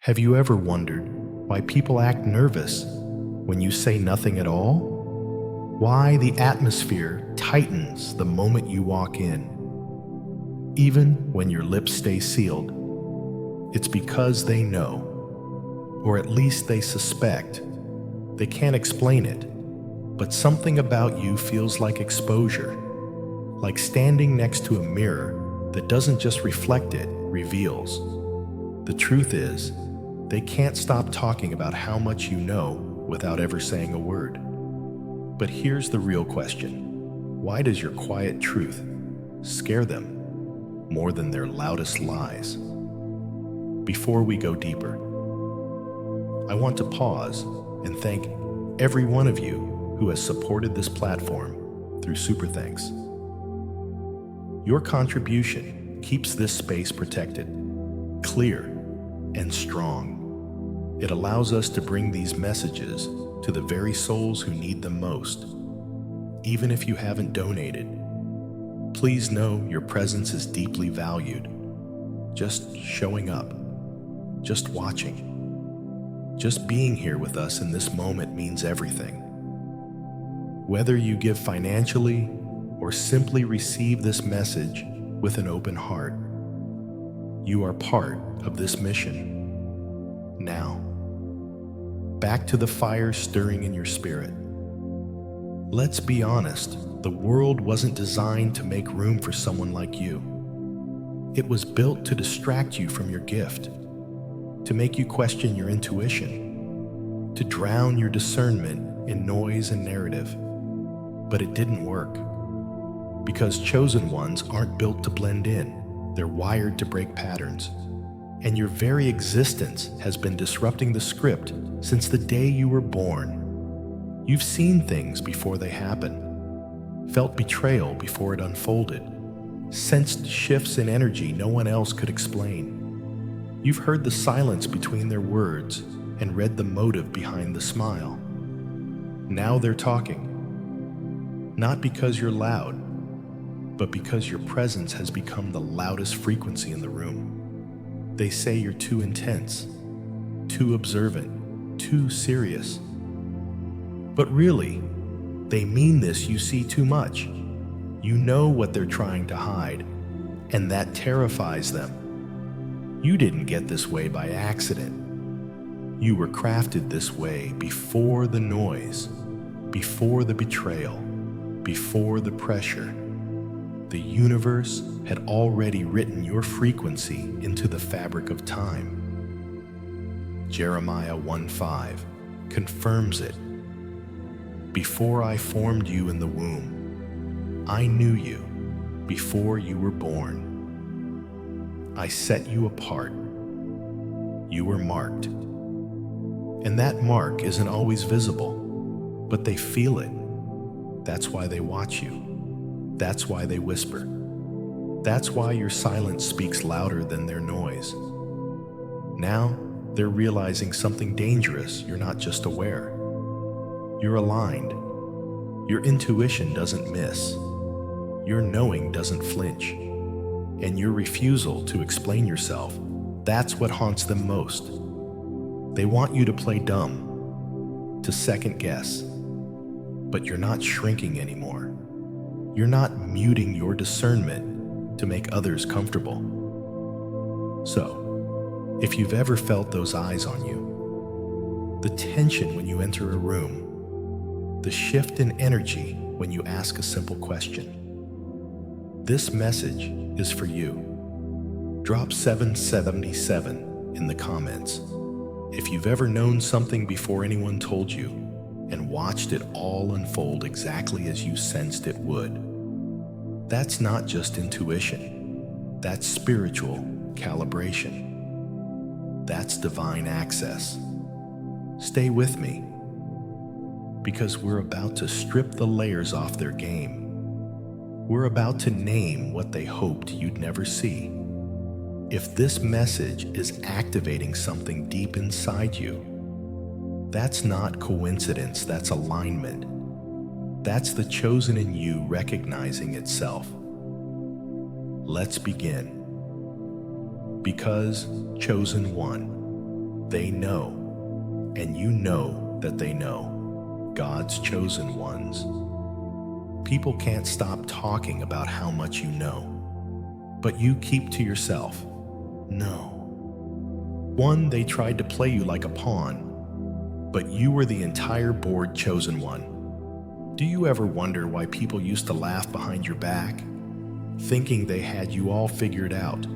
Have you ever wondered why people act nervous when you say nothing at all? Why the atmosphere tightens the moment you walk in, even when your lips stay sealed? It's because they know, or at least they suspect. They can't explain it, but something about you feels like exposure, like standing next to a mirror that doesn't just reflect it, reveals. The truth is, they can't stop talking about how much you know without ever saying a word. But here's the real question. Why does your quiet truth scare them more than their loudest lies? Before we go deeper, I want to pause and thank every one of you who has supported this platform through Super Thanks. Your contribution keeps this space protected, clear, and strong. It allows us to bring these messages to the very souls who need them most. Even if you haven't donated, please know your presence is deeply valued. Just showing up, just watching, just being here with us in this moment means everything. Whether you give financially or simply receive this message with an open heart, you are part of this mission. Now, back to the fire stirring in your spirit. Let's be honest, the world wasn't designed to make room for someone like you. It was built to distract you from your gift, to make you question your intuition, to drown your discernment in noise and narrative. But it didn't work, because chosen ones aren't built to blend in. They're wired to break patterns. And your very existence has been disrupting the script since the day you were born. You've seen things before they happen, felt betrayal before it unfolded, sensed shifts in energy no one else could explain. You've heard the silence between their words and read the motive behind the smile. Now they're talking, not because you're loud, but because your presence has become the loudest frequency in the room. They say you're too intense, too observant, too serious. But really, they mean this. You see too much. You know what they're trying to hide, and that terrifies them. You didn't get this way by accident. You were crafted this way before the noise, before the betrayal, before the pressure. The universe had already written your frequency into the fabric of time. Jeremiah 1:5 confirms it. Before I formed you in the womb, I knew you before you were born. I set you apart. You were marked. And that mark isn't always visible, but they feel it. That's why they watch you. That's why they whisper. That's why your silence speaks louder than their noise. Now, they're realizing something dangerous. You're not just aware. You're aligned. Your intuition doesn't miss. Your knowing doesn't flinch. And your refusal to explain yourself, that's what haunts them most. They want you to play dumb, to second guess. But you're not shrinking anymore. You're not muting your discernment to make others comfortable. So, if you've ever felt those eyes on you, the tension when you enter a room, the shift in energy when you ask a simple question, this message is for you. Drop 777 in the comments. If you've ever known something before anyone told you, and watched it all unfold exactly as you sensed it would. That's not just intuition. That's spiritual calibration. That's divine access. Stay with me, because we're about to strip the layers off their game. We're about to name what they hoped you'd never see. If this message is activating something deep inside you, that's not coincidence, that's alignment. That's the chosen in you recognizing itself. Let's begin. Because chosen one, They know, and you know that they know, God's chosen ones. People can't stop talking about how much you know, but you keep to yourself. No. One, they tried to play you like a pawn, but you were the entire board chosen one. Do you ever wonder why people used to laugh behind your back, thinking they had you all figured out,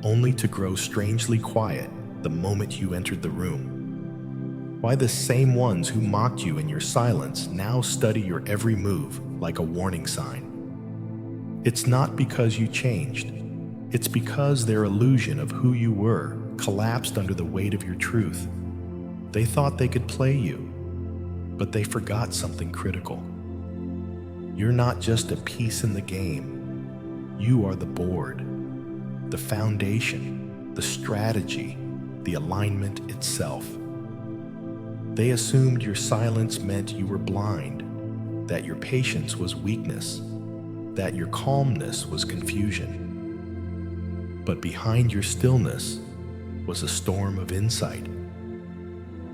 only to grow strangely quiet the moment you entered the room? Why the same ones who mocked you in your silence now study your every move like a warning sign? It's not because you changed. It's because their illusion of who you were collapsed under the weight of your truth. They thought they could play you, but they forgot something critical. You're not just a piece in the game. You are the board, the foundation, the strategy, the alignment itself. They assumed your silence meant you were blind, that your patience was weakness, that your calmness was confusion. But behind your stillness was a storm of insight.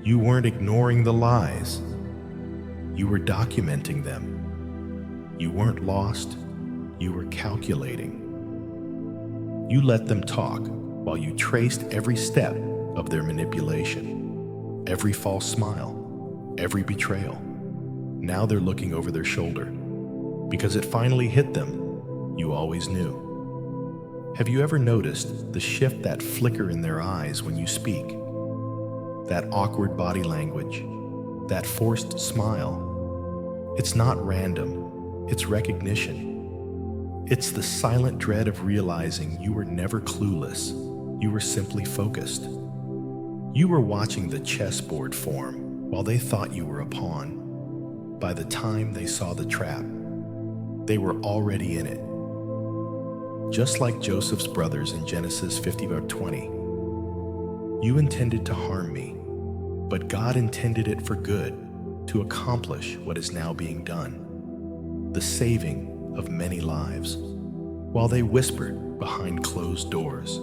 You weren't ignoring the lies. You were documenting them. You weren't lost. You were calculating. You let them talk while you traced every step of their manipulation, every false smile, every betrayal. Now they're looking over their shoulder because it finally hit them. You always knew. Have you ever noticed the shift, that flicker in their eyes when you speak? That awkward body language, that forced smile? It's not random, it's recognition. It's the silent dread of realizing you were never clueless, you were simply focused. You were watching the chessboard form while they thought you were a pawn. By the time they saw the trap, they were already in it. Just like Joseph's brothers in Genesis 50:20. You intended to harm me, but God intended it for good, to accomplish what is now being done, the saving of many lives. While they whispered behind closed doors,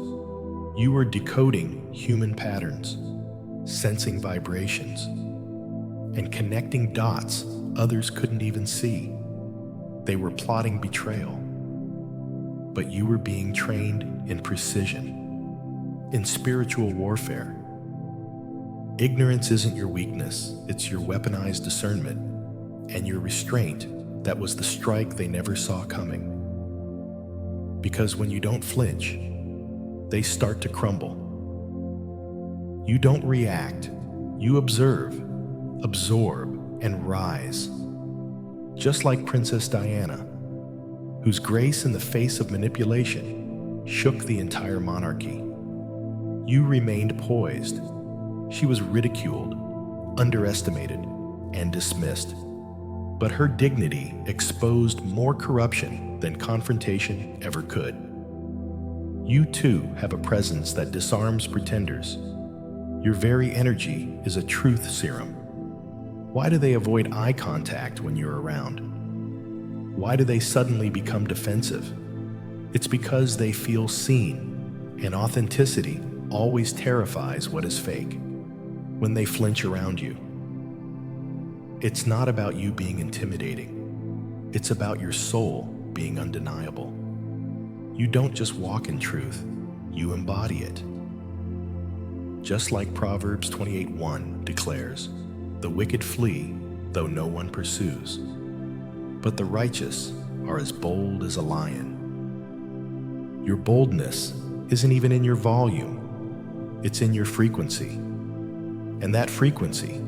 you were decoding human patterns, sensing vibrations, and connecting dots others couldn't even see. They were plotting betrayal, but you were being trained in precision, in spiritual warfare. Ignorance isn't your weakness, it's your weaponized discernment, and your restraint that was the strike they never saw coming. Because when you don't flinch, they start to crumble. You don't react, you observe, absorb, and rise. Just like Princess Diana, whose grace in the face of manipulation shook the entire monarchy. You remained poised. She was ridiculed, underestimated, and dismissed. But her dignity exposed more corruption than confrontation ever could. You too have a presence that disarms pretenders. Your very energy is a truth serum. Why do they avoid eye contact when you're around? Why do they suddenly become defensive? It's because they feel seen, and authenticity always terrifies what is fake. When they flinch around you, it's not about you being intimidating. It's about your soul being undeniable. You don't just walk in truth, you embody it. Just like Proverbs 28:1 declares, "The wicked flee, though no one pursues, but the righteous are as bold as a lion." Your boldness isn't even in your volume, it's in your frequency. And that frequency,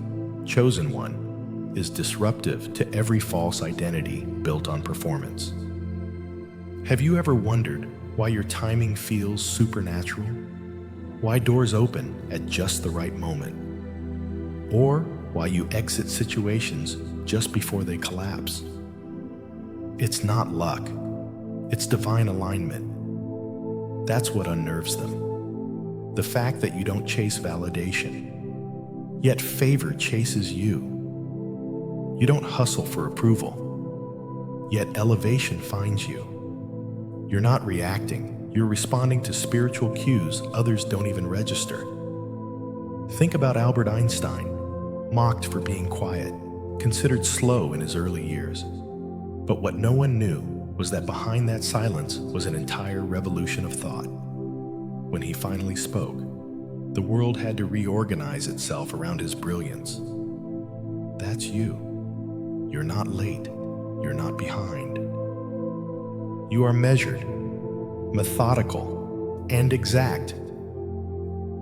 chosen one, is disruptive to every false identity built on performance. Have you ever wondered why your timing feels supernatural? Why doors open at just the right moment? Or why you exit situations just before they collapse? It's not luck, it's divine alignment. That's what unnerves them. The fact that you don't chase validation, yet favor chases you. You don't hustle for approval, yet elevation finds you. You're not reacting, you're responding to spiritual cues others don't even register. Think about Albert Einstein, mocked for being quiet, considered slow in his early years. But what no one knew was that behind that silence was an entire revolution of thought. When he finally spoke, the world had to reorganize itself around his brilliance. That's you. You're not late. You're not behind. You are measured, methodical, and exact.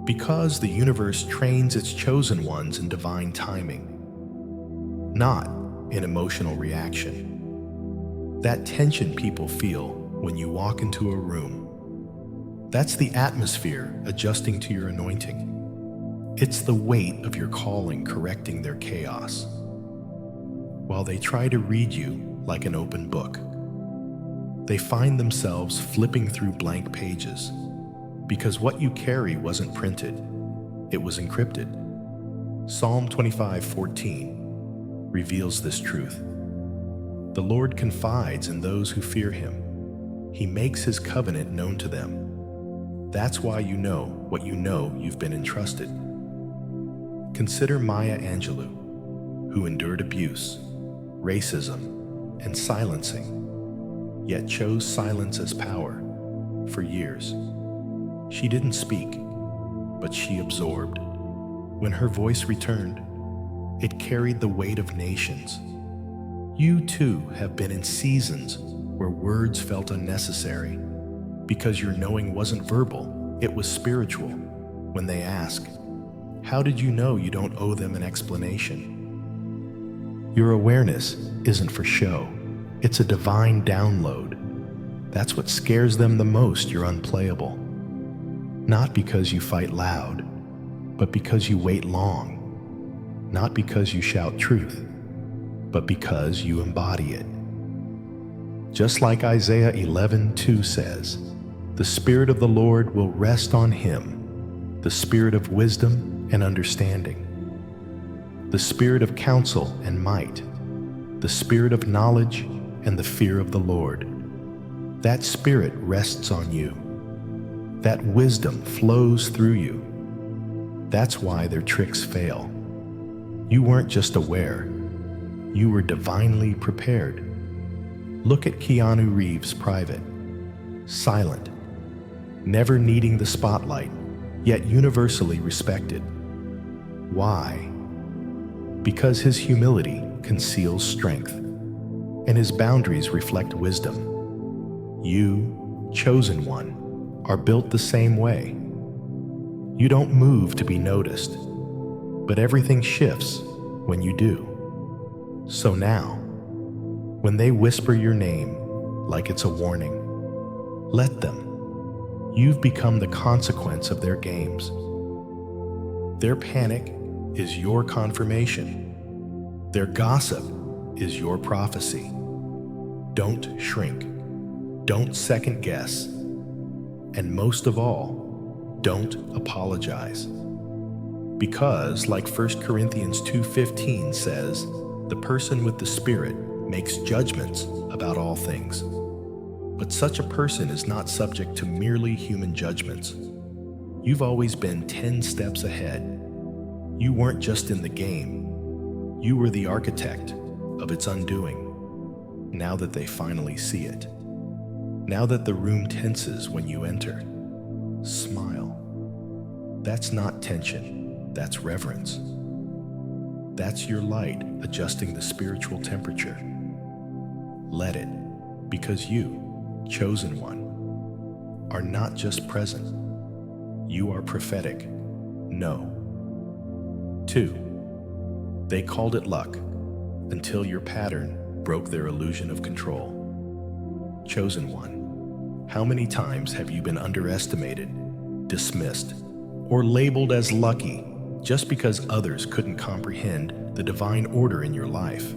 Because the universe trains its chosen ones in divine timing, not in emotional reaction. That tension people feel when you walk into a room, that's the atmosphere adjusting to your anointing. It's the weight of your calling correcting their chaos. While they try to read you like an open book, they find themselves flipping through blank pages because what you carry wasn't printed, it was encrypted. Psalm 25:14 reveals this truth. The Lord confides in those who fear him. He makes his covenant known to them. That's why you know what you know you've been entrusted. Consider Maya Angelou, who endured abuse, racism, and silencing, yet chose silence as power for years. She didn't speak, but she absorbed. When her voice returned, it carried the weight of nations. You too have been in seasons where words felt unnecessary because your knowing wasn't verbal, it was spiritual. When they ask, how did you know you don't owe them an explanation? Your awareness isn't for show, it's a divine download. That's what scares them the most. You're unplayable. Not because you fight loud, but because you wait long. Not because you shout truth, but because you embody it. Just like Isaiah 11:2 says, the Spirit of the Lord will rest on him, the Spirit of wisdom and understanding, the Spirit of counsel and might, the Spirit of knowledge and the fear of the Lord. That Spirit rests on you. That wisdom flows through you. That's why their tricks fail. You weren't just aware, you were divinely prepared. Look at Keanu Reeves' Private, silent, never needing the spotlight, yet universally respected. Why? Because his humility conceals strength, and his boundaries reflect wisdom. You, chosen one, are built the same way. You don't move to be noticed, but everything shifts when you do. So now, when they whisper your name like it's a warning, let them. You've become the consequence of their games. Their panic is your confirmation. Their gossip is your prophecy. Don't shrink. Don't second guess. And most of all, don't apologize. Because, like 1 Corinthians 2:15 says, the person with the Spirit makes judgments about all things. But such a person is not subject to merely human judgments. You've always been 10 steps ahead. You weren't just in the game. You were the architect of its undoing. Now that they finally see it. Now that the room tenses when you enter, smile. That's not tension, that's reverence. That's your light adjusting the spiritual temperature. Let it, because you, chosen one, are not just present. You are prophetic. No. 2. They called it luck until your pattern broke their illusion of control. Chosen one, how many times have you been underestimated, dismissed, or labeled as lucky just because others couldn't comprehend the divine order in your life?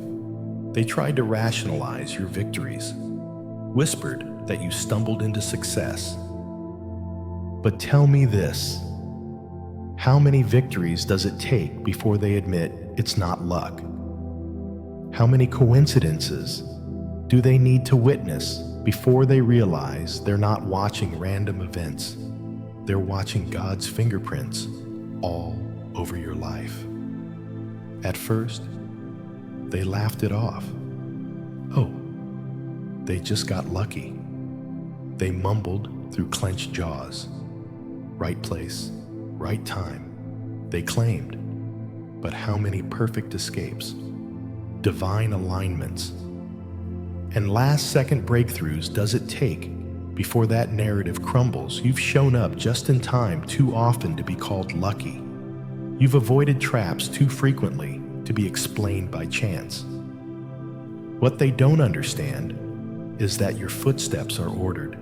They tried to rationalize your victories, whispered that you stumbled into success. But tell me this, how many victories does it take before they admit it's not luck? How many coincidences do they need to witness before they realize they're not watching random events? They're watching God's fingerprints all over your life. At first, they laughed it off. Oh, they just got lucky. They mumbled through clenched jaws. Right place, right time, they claimed. But how many perfect escapes, divine alignments, and last-second breakthroughs does it take before that narrative crumbles? You've shown up just in time too often to be called lucky. You've avoided traps too frequently to be explained by chance. What they don't understand is that your footsteps are ordered.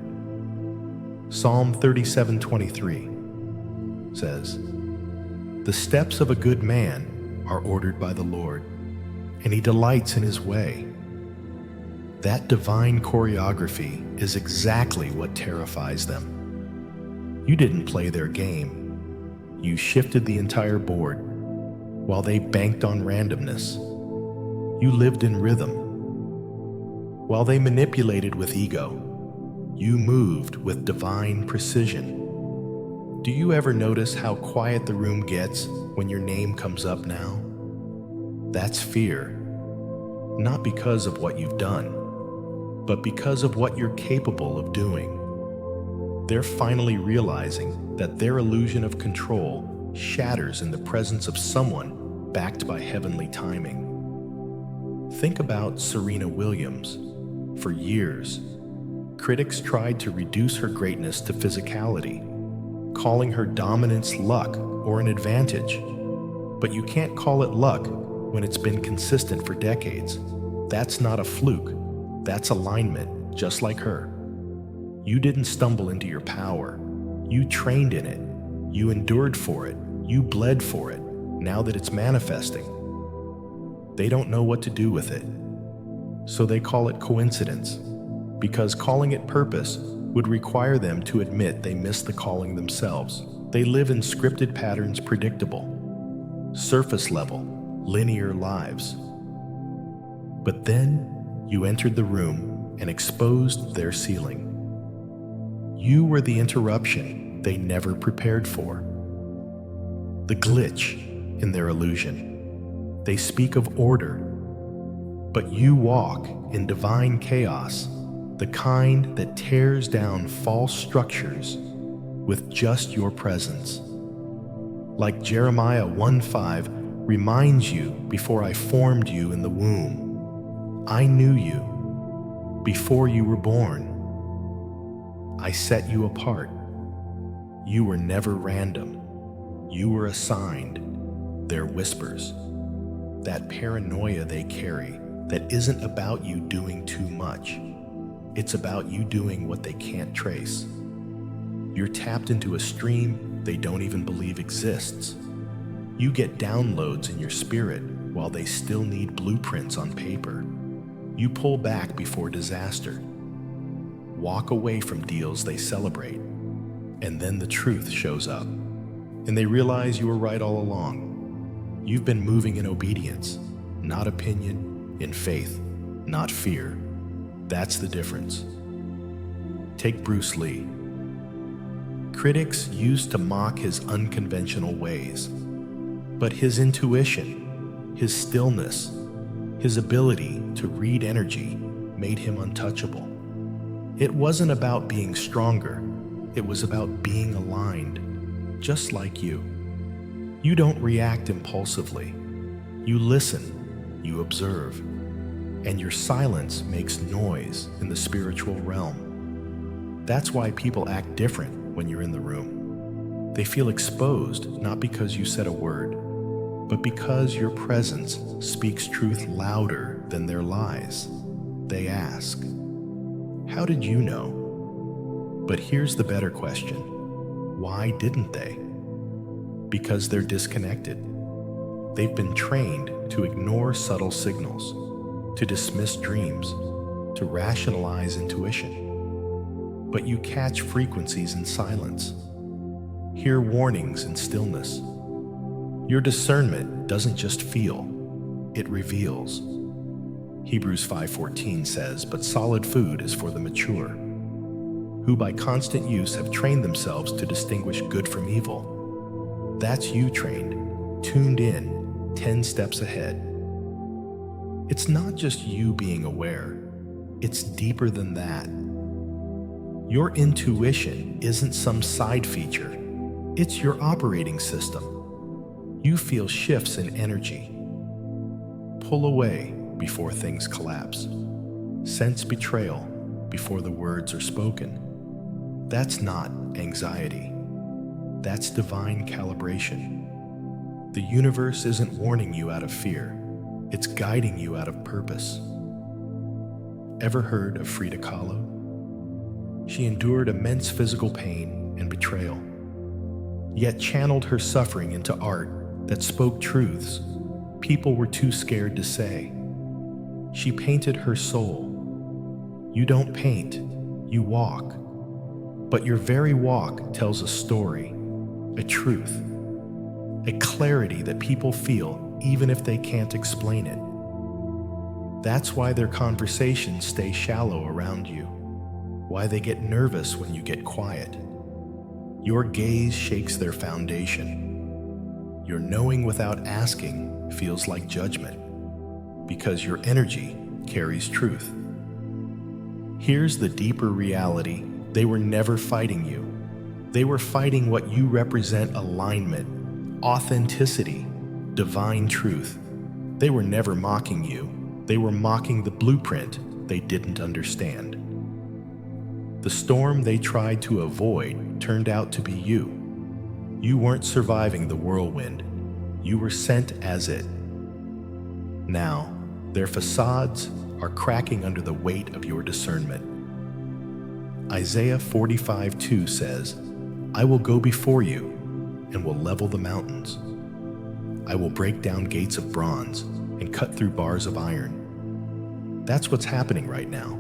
Psalm 37:23 says, "The steps of a good man are ordered by the Lord, and he delights in his way." That divine choreography is exactly what terrifies them. You didn't play their game. You shifted the entire board while they banked on randomness. You lived in rhythm. While they manipulated with ego, you moved with divine precision. Do you ever notice how quiet the room gets when your name comes up now? That's fear. Not because of what you've done, but because of what you're capable of doing. They're finally realizing that their illusion of control shatters in the presence of someone backed by heavenly timing. Think about Serena Williams. For years, critics tried to reduce her greatness to physicality, calling her dominance luck or an advantage. But you can't call it luck when it's been consistent for decades. That's not a fluke. That's alignment, just like her. You didn't stumble into your power. You trained in it. You endured for it. You bled for it. Now that it's manifesting, they don't know what to do with it. So they call it coincidence, because calling it purpose would require them to admit they missed the calling themselves. They live in scripted patterns, predictable, surface level, linear lives. But then you entered the room and exposed their ceiling. You were the interruption they never prepared for. The glitch in their illusion. They speak of order, but you walk in divine chaos, the kind that tears down false structures with just your presence. Like Jeremiah 1:5 reminds you, before I formed you in the womb, I knew you. Before you were born, I set you apart. You were never random. You were assigned. Their whispers, that paranoia they carry, that isn't about you doing too much. It's about you doing what they can't trace. You're tapped into a stream they don't even believe exists. You get downloads in your spirit while they still need blueprints on paper. You pull back before disaster. Walk away from deals they celebrate. And then the truth shows up. And they realize you were right all along. You've been moving in obedience, not opinion, in faith, not fear. That's the difference. Take Bruce Lee. Critics used to mock his unconventional ways, but his intuition, his stillness, his ability to read energy made him untouchable. It wasn't about being stronger, it was about being aligned, just like you. You don't react impulsively. You listen, you observe, and your silence makes noise in the spiritual realm. That's why people act different when you're in the room. They feel exposed, not because you said a word, but because your presence speaks truth louder than their lies. They ask, how did you know? But here's the better question. Why didn't they? Because they're disconnected. They've been trained to ignore subtle signals, to dismiss dreams, to rationalize intuition. But you catch frequencies in silence, hear warnings in stillness. Your discernment doesn't just feel, it reveals. Hebrews 5:14 says, "But solid food is for the mature, who by constant use have trained themselves to distinguish good from evil." That's you trained, tuned in, 10 steps ahead. It's not just you being aware, it's deeper than that. Your intuition isn't some side feature, it's your operating system. You feel shifts in energy. Pull away before things collapse. Sense betrayal before the words are spoken. That's not anxiety. That's divine calibration. The universe isn't warning you out of fear. It's guiding you out of purpose. Ever heard of Frida Kahlo? She endured immense physical pain and betrayal, yet channeled her suffering into art that spoke truths people were too scared to say. She painted her soul. You don't paint, you walk. But your very walk tells a story, a truth, a clarity that people feel even if they can't explain it. That's why their conversations stay shallow around you, why they get nervous when you get quiet. Your gaze shakes their foundation. Your knowing without asking feels like judgment, because your energy carries truth. Here's the deeper reality. They were never fighting you. They were fighting what you represent: alignment, authenticity, divine truth. They were never mocking you. They were mocking the blueprint they didn't understand. The storm they tried to avoid turned out to be you. You weren't surviving the whirlwind. You were sent as it. Now, their facades are cracking under the weight of your discernment. Isaiah 45:2 says, "I will go before you and will level the mountains. I will break down gates of bronze and cut through bars of iron." That's what's happening right now.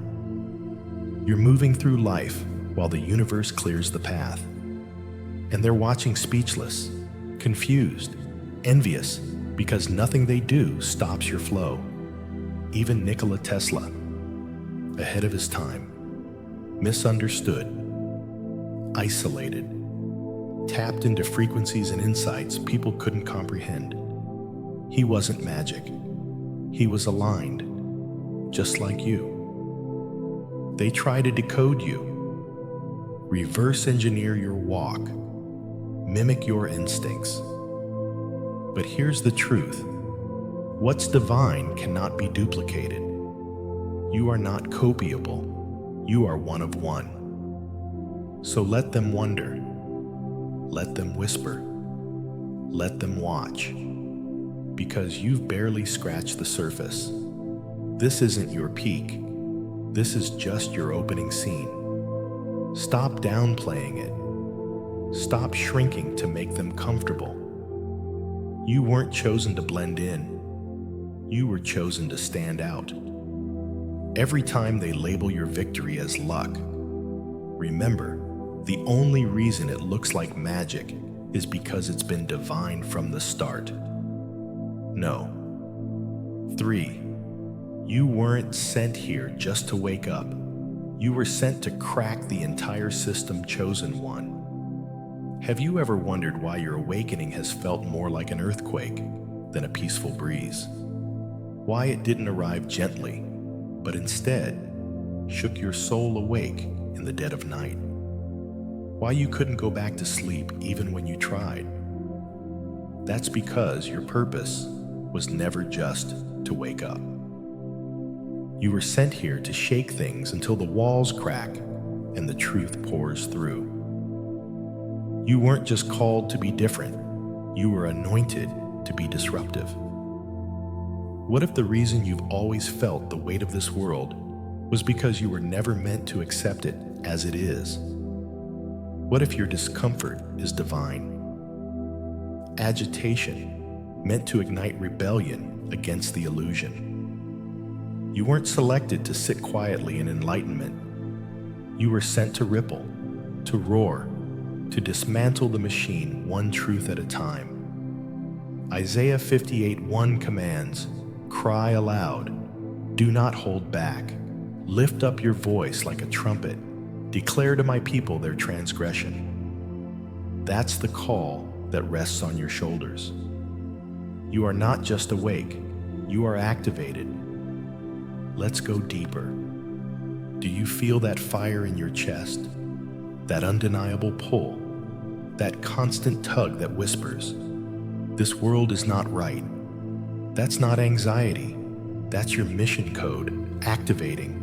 You're moving through life while the universe clears the path. And they're watching speechless, confused, envious, because nothing they do stops your flow. Even Nikola Tesla, ahead of his time, misunderstood, isolated, tapped into frequencies and insights people couldn't comprehend. He wasn't magic. He was aligned, just like you. They try to decode you, reverse engineer your walk, mimic your instincts. But here's the truth. What's divine cannot be duplicated. You are not copyable. You are one of one. So let them wonder. Let them whisper. Let them watch. Because you've barely scratched the surface. This isn't your peak. This is just your opening scene. Stop downplaying it. Stop shrinking to make them comfortable. You weren't chosen to blend in. You were chosen to stand out. Every time they label your victory as luck, remember, the only reason it looks like magic is because it's been divine from the start. No. 3. You weren't sent here just to wake up. You were sent to crack the entire system, chosen one. Have you ever wondered why your awakening has felt more like an earthquake than a peaceful breeze? Why it didn't arrive gently, but instead shook your soul awake in the dead of night? Why you couldn't go back to sleep even when you tried? That's because your purpose was never just to wake up. You were sent here to shake things until the walls crack and the truth pours through. You weren't just called to be different, you were anointed to be disruptive. What if the reason you've always felt the weight of this world was because you were never meant to accept it as it is? What if your discomfort is divine? Agitation meant to ignite rebellion against the illusion. You weren't selected to sit quietly in enlightenment. You were sent to ripple, to roar, to dismantle the machine one truth at a time. Isaiah 58:1 commands, "Cry aloud, do not hold back. Lift up your voice like a trumpet. Declare to my people their transgression." That's the call that rests on your shoulders. You are not just awake, you are activated. Let's go deeper. Do you feel that fire in your chest? That undeniable pull? That constant tug that whispers, "This world is not right." That's not anxiety. That's your mission code activating.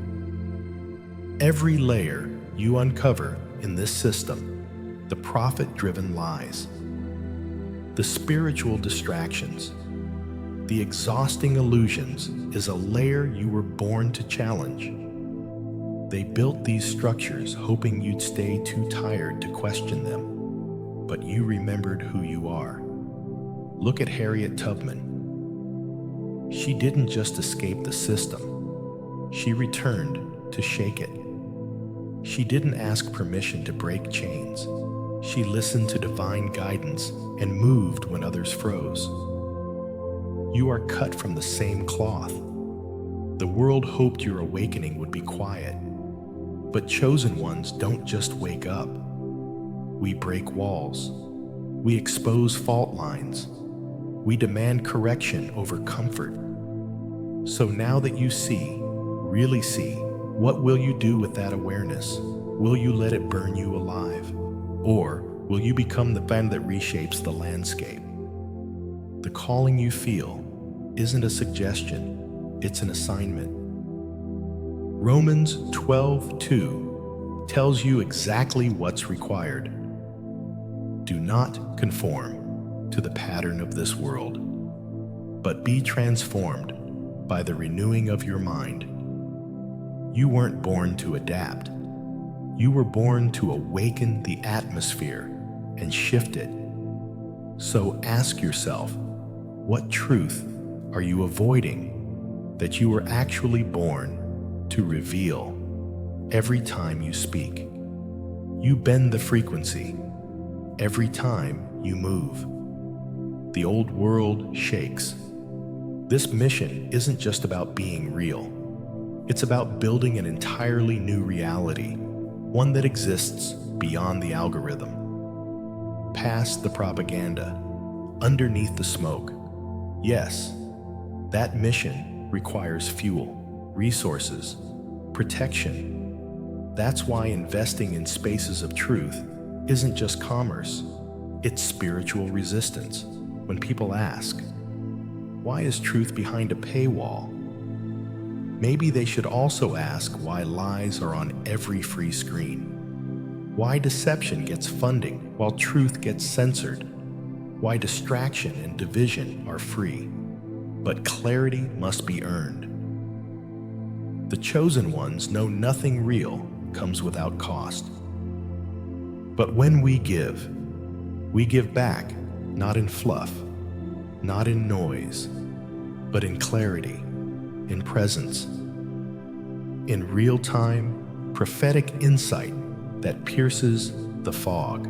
Every layer you uncover in this system, the profit-driven lies, the spiritual distractions, the exhausting illusions, is a layer you were born to challenge. They built these structures hoping you'd stay too tired to question them, but you remembered who you are. Look at Harriet Tubman. She didn't just escape the system, she returned to shake it. She didn't ask permission to break chains. She listened to divine guidance and moved when others froze. You are cut from the same cloth. The world hoped your awakening would be quiet, but chosen ones don't just wake up. We break walls. We expose fault lines. We demand correction over comfort. So now that you see, really see, what will you do with that awareness? Will you let it burn you alive? Or will you become the fan that reshapes the landscape? The calling you feel isn't a suggestion, it's an assignment. Romans 12:2 tells you exactly what's required. Do not conform to the pattern of this world, but be transformed by the renewing of your mind. You weren't born to adapt. You were born to awaken the atmosphere and shift it. So ask yourself, what truth are you avoiding that you were actually born to reveal? Every time you speak, you bend the frequency. Every time you move, the old world shakes. This mission isn't just about being real. It's about building an entirely new reality, one that exists beyond the algorithm, past the propaganda, underneath the smoke. Yes, that mission requires fuel, resources, protection. That's why investing in spaces of truth isn't just commerce, it's spiritual resistance. When people ask, why is truth behind a paywall? Maybe they should also ask why lies are on every free screen. Why deception gets funding while truth gets censored. Why distraction and division are free. But clarity must be earned. The chosen ones know nothing real comes without cost. But when we give back, not in fluff, not in noise, but in clarity, in presence, in real-time, prophetic insight that pierces the fog.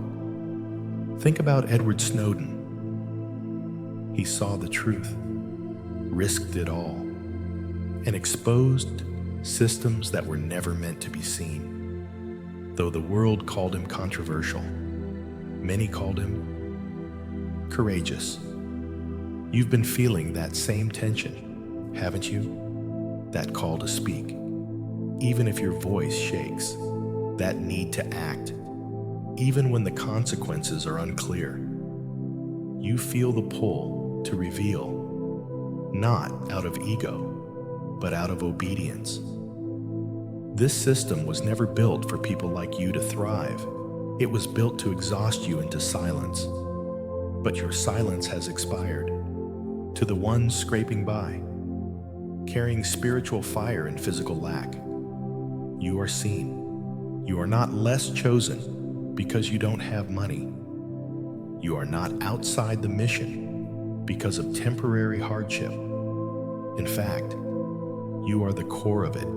Think about Edward Snowden. He saw the truth, risked it all, and exposed systems that were never meant to be seen. Though the world called him controversial, many called him courageous. You've been feeling that same tension, haven't you? That call to speak, even if your voice shakes, that need to act, even when the consequences are unclear. You feel the pull to reveal, not out of ego, but out of obedience. This system was never built for people like you to thrive. It was built to exhaust you into silence. But your silence has expired. To the ones scraping by, carrying spiritual fire in physical lack, you are seen. You are not less chosen because you don't have money. You are not outside the mission because of temporary hardship. In fact, you are the core of it.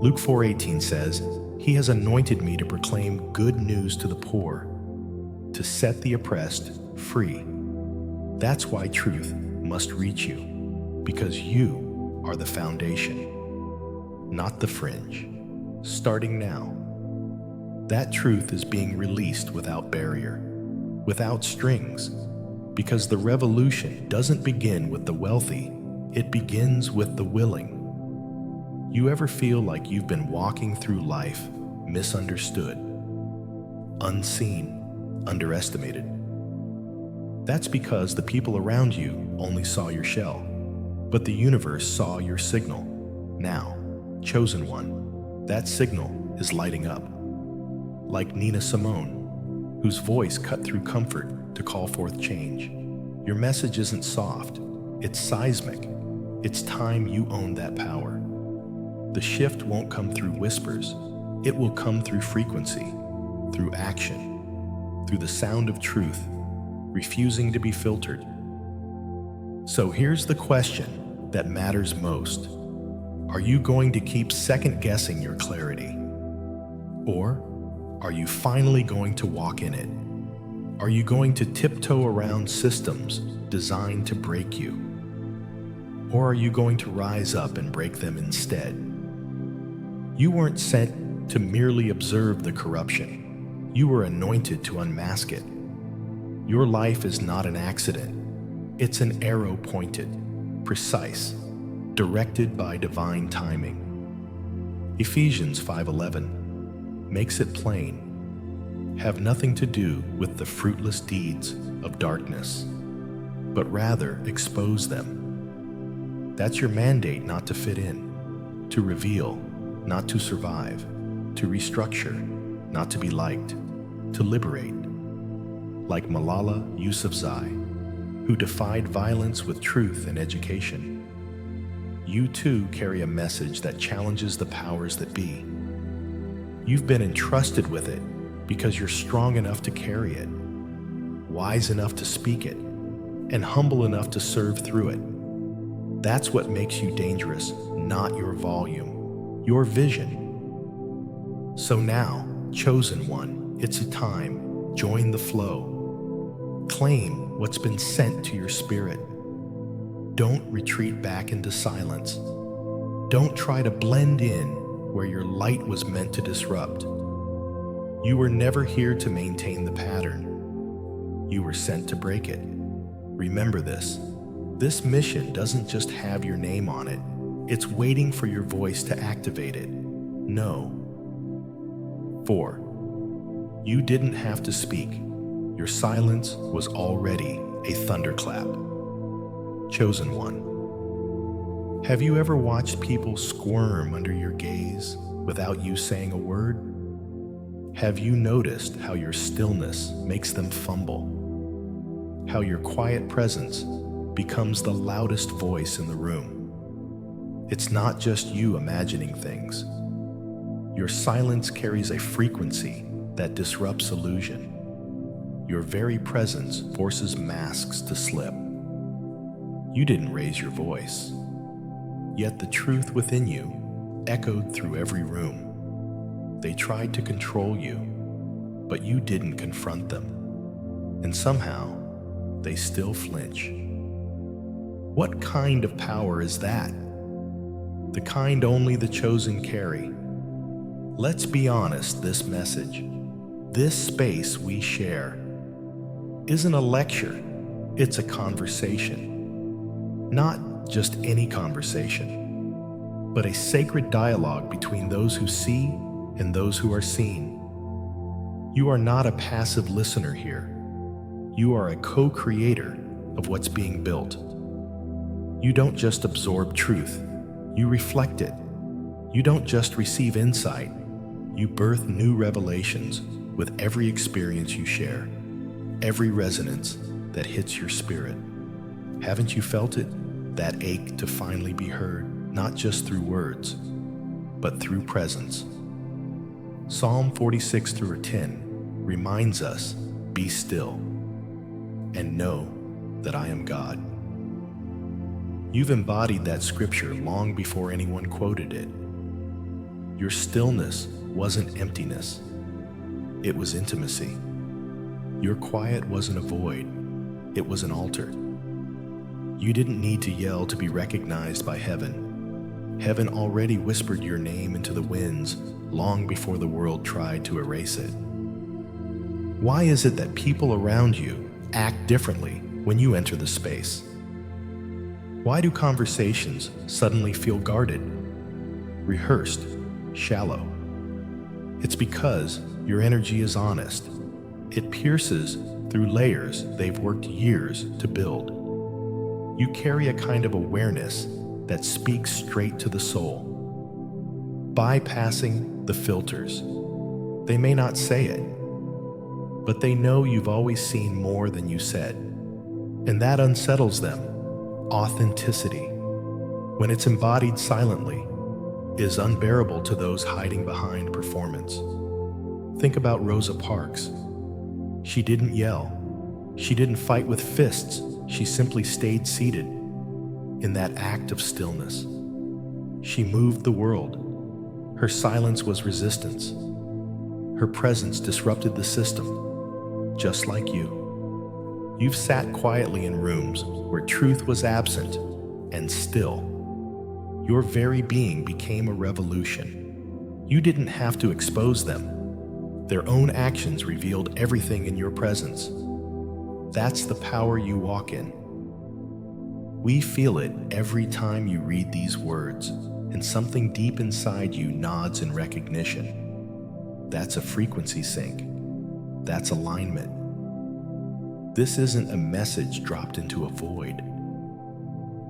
Luke 4:18 says, "He has anointed me to proclaim good news to the poor, to set the oppressed free." That's why truth must reach you, because you are the foundation, not the fringe. Starting now, that truth is being released without barrier, without strings, Because the revolution doesn't begin with the wealthy, it begins with the willing. You ever feel like you've been walking through life misunderstood, unseen, underestimated? That's because the people around you only saw your shell, but the universe saw your signal. Now, chosen one, that signal is lighting up. Like Nina Simone, whose voice cut through comfort to call forth change. Your message isn't soft, it's seismic. It's time you own that power. The shift won't come through whispers, it will come through frequency, through action, through the sound of truth, refusing to be filtered. So here's the question that matters most. Are you going to keep second-guessing your clarity? Or are you finally going to walk in it? Are you going to tiptoe around systems designed to break you? Or are you going to rise up and break them instead? You weren't sent to merely observe the corruption. You were anointed to unmask it. Your life is not an accident. It's an arrow pointed, precise, directed by divine timing. Ephesians 5:11 makes it plain. Have nothing to do with the fruitless deeds of darkness, but rather expose them. That's your mandate, not to fit in, to reveal, not to survive, to restructure, not to be liked, to liberate. Like Malala Yousafzai, who defied violence with truth and education. You too carry a message that challenges the powers that be. You've been entrusted with it because you're strong enough to carry it, wise enough to speak it, and humble enough to serve through it. That's what makes you dangerous, not your volume, your vision. So now, chosen one, it's a time. Join the flow. Claim what's been sent to your spirit. Don't retreat back into silence. Don't try to blend in where your light was meant to disrupt. You were never here to maintain the pattern. You were sent to break it. Remember this. This mission doesn't just have your name on it. It's waiting for your voice to activate it. No. 4. You didn't have to speak. Your silence was already a thunderclap. Chosen one. Have you ever watched people squirm under your gaze without you saying a word? Have you noticed how your stillness makes them fumble? How your quiet presence becomes the loudest voice in the room? It's not just you imagining things. Your silence carries a frequency that disrupts illusion. Your very presence forces masks to slip. You didn't raise your voice, yet the truth within you echoed through every room. They tried to control you, but you didn't confront them. And somehow, they still flinch. What kind of power is that? The kind only the chosen carry. Let's be honest, this message, this space we share, isn't a lecture, it's a conversation. Not just any conversation, but a sacred dialogue between those who see and those who are seen. You are not a passive listener here. You are a co-creator of what's being built. You don't just absorb truth, you reflect it. You don't just receive insight, you birth new revelations with every experience you share. Every resonance that hits your spirit. Haven't you felt it? That ache to finally be heard, not just through words, but through presence. Psalm 46-10 reminds us, be still and know that I am God. You've embodied that scripture long before anyone quoted it. Your stillness wasn't emptiness, it was intimacy. Your quiet wasn't a void, it was an altar. You didn't need to yell to be recognized by heaven. Heaven already whispered your name into the winds long before the world tried to erase it. Why is it that people around you act differently when you enter the space? Why do conversations suddenly feel guarded, rehearsed, shallow? It's because your energy is honest. It pierces through layers they've worked years to build. You carry a kind of awareness that speaks straight to the soul, bypassing the filters. They may not say it, but they know you've always seen more than you said, and that unsettles them. Authenticity, when it's embodied silently, is unbearable to those hiding behind performance. Think about Rosa Parks. She didn't yell. She didn't fight with fists. She simply stayed seated in that act of stillness. She moved the world. Her silence was resistance. Her presence disrupted the system, just like you. You've sat quietly in rooms where truth was absent, and still, your very being became a revolution. You didn't have to expose them. Their own actions revealed everything in your presence. That's the power you walk in. We feel it every time you read these words, and something deep inside you nods in recognition. That's a frequency sync. That's alignment. This isn't a message dropped into a void.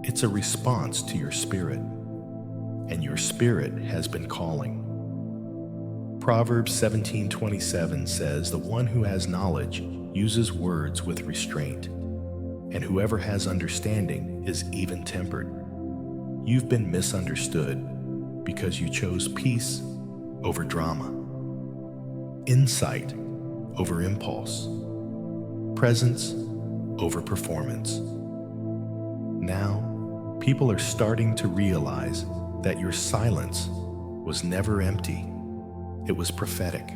It's a response to your spirit, and your spirit has been calling. Proverbs 17:27 says, "The one who has knowledge uses words with restraint, and whoever has understanding is even-tempered." You've been misunderstood because you chose peace over drama, insight over impulse, presence over performance. Now, people are starting to realize that your silence was never empty. It was prophetic.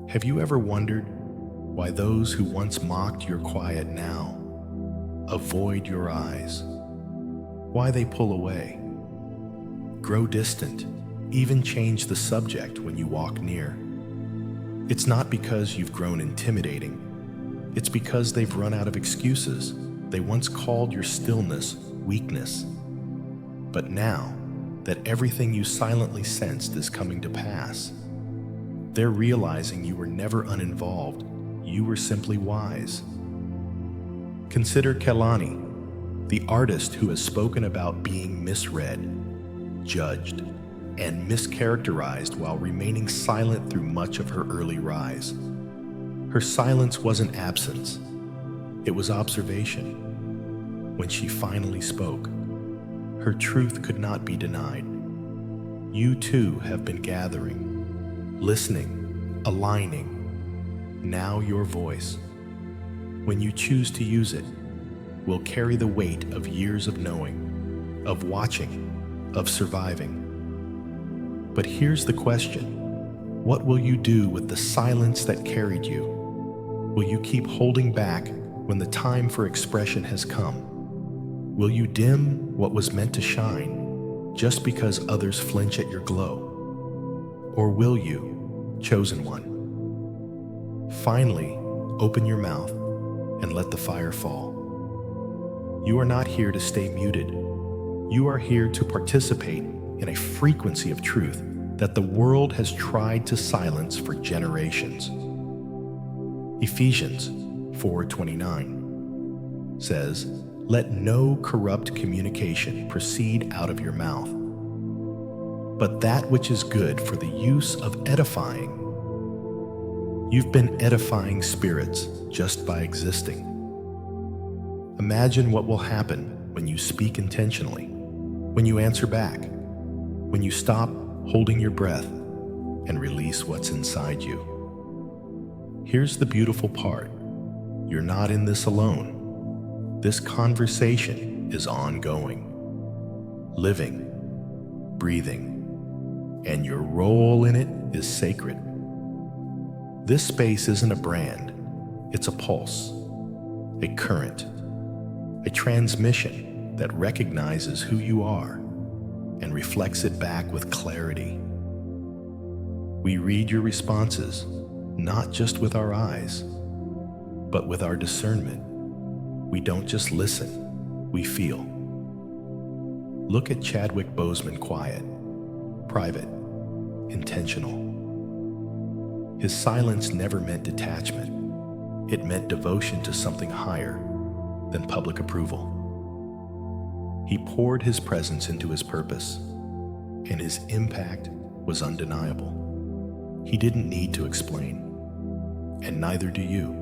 Have you ever wondered why those who once mocked your quiet now avoid your eyes? Why they pull away, grow distant, even change the subject when you walk near? It's not because you've grown intimidating. It's because they've run out of excuses. They once called your stillness weakness. But now that everything you silently sensed is coming to pass, they're realizing you were never uninvolved. You were simply wise. Consider Kelani, the artist who has spoken about being misread, judged, and mischaracterized while remaining silent through much of her early rise. Her silence wasn't absence, it was observation. When she finally spoke, her truth could not be denied. You too have been gathering, listening, aligning. Now your voice, when you choose to use it, will carry the weight of years of knowing, of watching, of surviving. But here's the question. What will you do with the silence that carried you? Will you keep holding back when the time for expression has come? Will you dim what was meant to shine just because others flinch at your glow? Or will you, chosen one, finally open your mouth and let the fire fall? You are not here to stay muted. You are here to participate in a frequency of truth that the world has tried to silence for generations. Ephesians 4:29 says, "Let no corrupt communication proceed out of your mouth, but that which is good for the use of edifying." You've been edifying spirits just by existing. Imagine what will happen when you speak intentionally, when you answer back, when you stop holding your breath and release what's inside you. Here's the beautiful part. You're not in this alone. This conversation is ongoing, living, breathing, and your role in it is sacred. This space isn't a brand, it's a pulse, a current, a transmission that recognizes who you are and reflects it back with clarity. We read your responses, not just with our eyes, but with our discernment. We don't just listen, we feel. Look at Chadwick Boseman: quiet, private, intentional. His silence never meant detachment. It meant devotion to something higher than public approval. He poured his presence into his purpose, and his impact was undeniable. He didn't need to explain, and neither do you.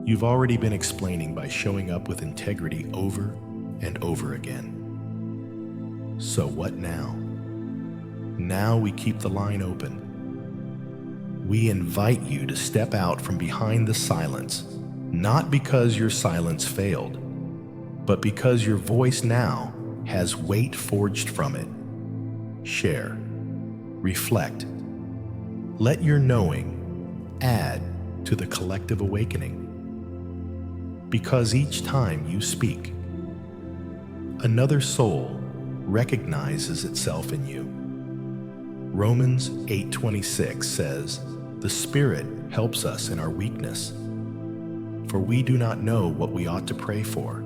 You've already been explaining by showing up with integrity over and over again. So what now? Now we keep the line open. We invite you to step out from behind the silence, not because your silence failed, but because your voice now has weight forged from it. Share, reflect, let your knowing add to the collective awakening. Because each time you speak, another soul recognizes itself in you. Romans 8:26 says, "The Spirit helps us in our weakness, for we do not know what we ought to pray for.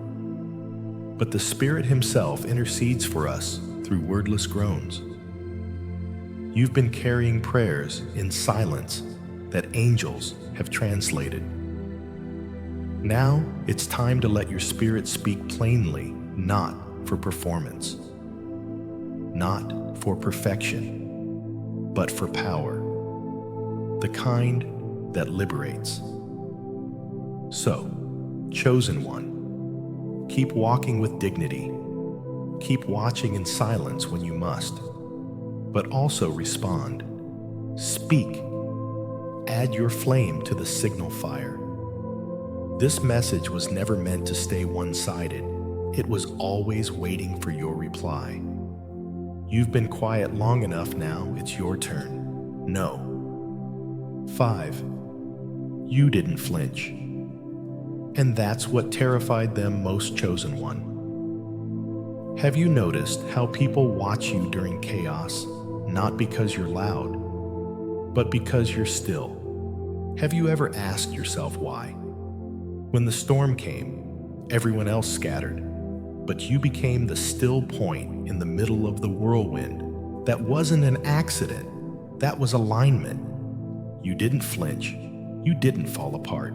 But the Spirit Himself intercedes for us through wordless groans." You've been carrying prayers in silence that angels have translated. Now it's time to let your spirit speak plainly, not for performance, not for perfection, but for power, the kind that liberates. So, chosen one, keep walking with dignity. Keep watching in silence when you must, but also respond. Speak. Add your flame to the signal fire. This message was never meant to stay one-sided. It was always waiting for your reply. You've been quiet long enough now, it's your turn. No. 5. You didn't flinch. And that's what terrified them most, chosen one. Have you noticed how people watch you during chaos, not because you're loud, but because you're still? Have you ever asked yourself why? When the storm came, everyone else scattered, but you became the still point in the middle of the whirlwind. That wasn't an accident, that was alignment. You didn't flinch, you didn't fall apart.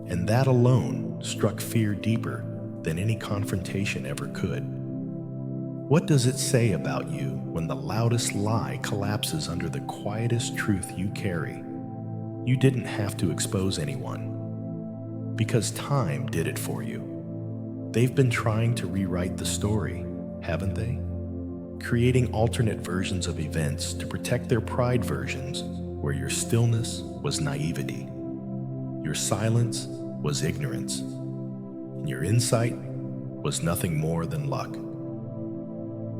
And that alone struck fear deeper than any confrontation ever could. What does it say about you when the loudest lie collapses under the quietest truth you carry? You didn't have to expose anyone, because time did it for you. They've been trying to rewrite the story, haven't they? Creating alternate versions of events to protect their pride versions, where your stillness was naivety, your silence was ignorance, and your insight was nothing more than luck.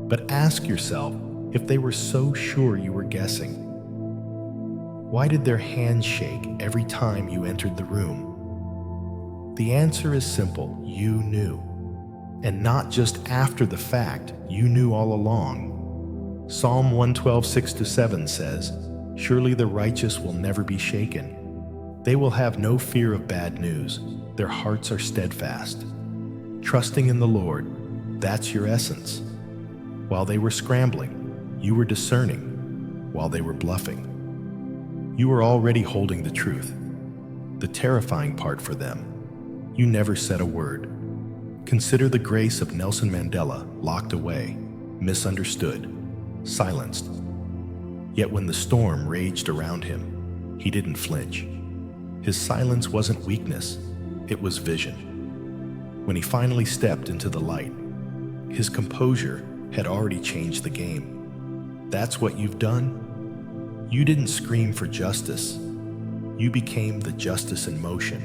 But ask yourself, if they were so sure you were guessing, why did their hands shake every time you entered the room? The answer is simple: you knew. And not just after the fact, you knew all along. Psalm 112:6-7 says, "Surely the righteous will never be shaken. They will have no fear of bad news. Their hearts are steadfast." Trusting in the Lord, that's your essence. While they were scrambling, you were discerning. While they were bluffing, you were already holding the truth. The terrifying part for them, you never said a word. Consider the grace of Nelson Mandela, locked away, misunderstood, silenced. Yet when the storm raged around him, he didn't flinch. His silence wasn't weakness, it was vision. When he finally stepped into the light, his composure had already changed the game. That's what you've done. You didn't scream for justice. You became the justice in motion.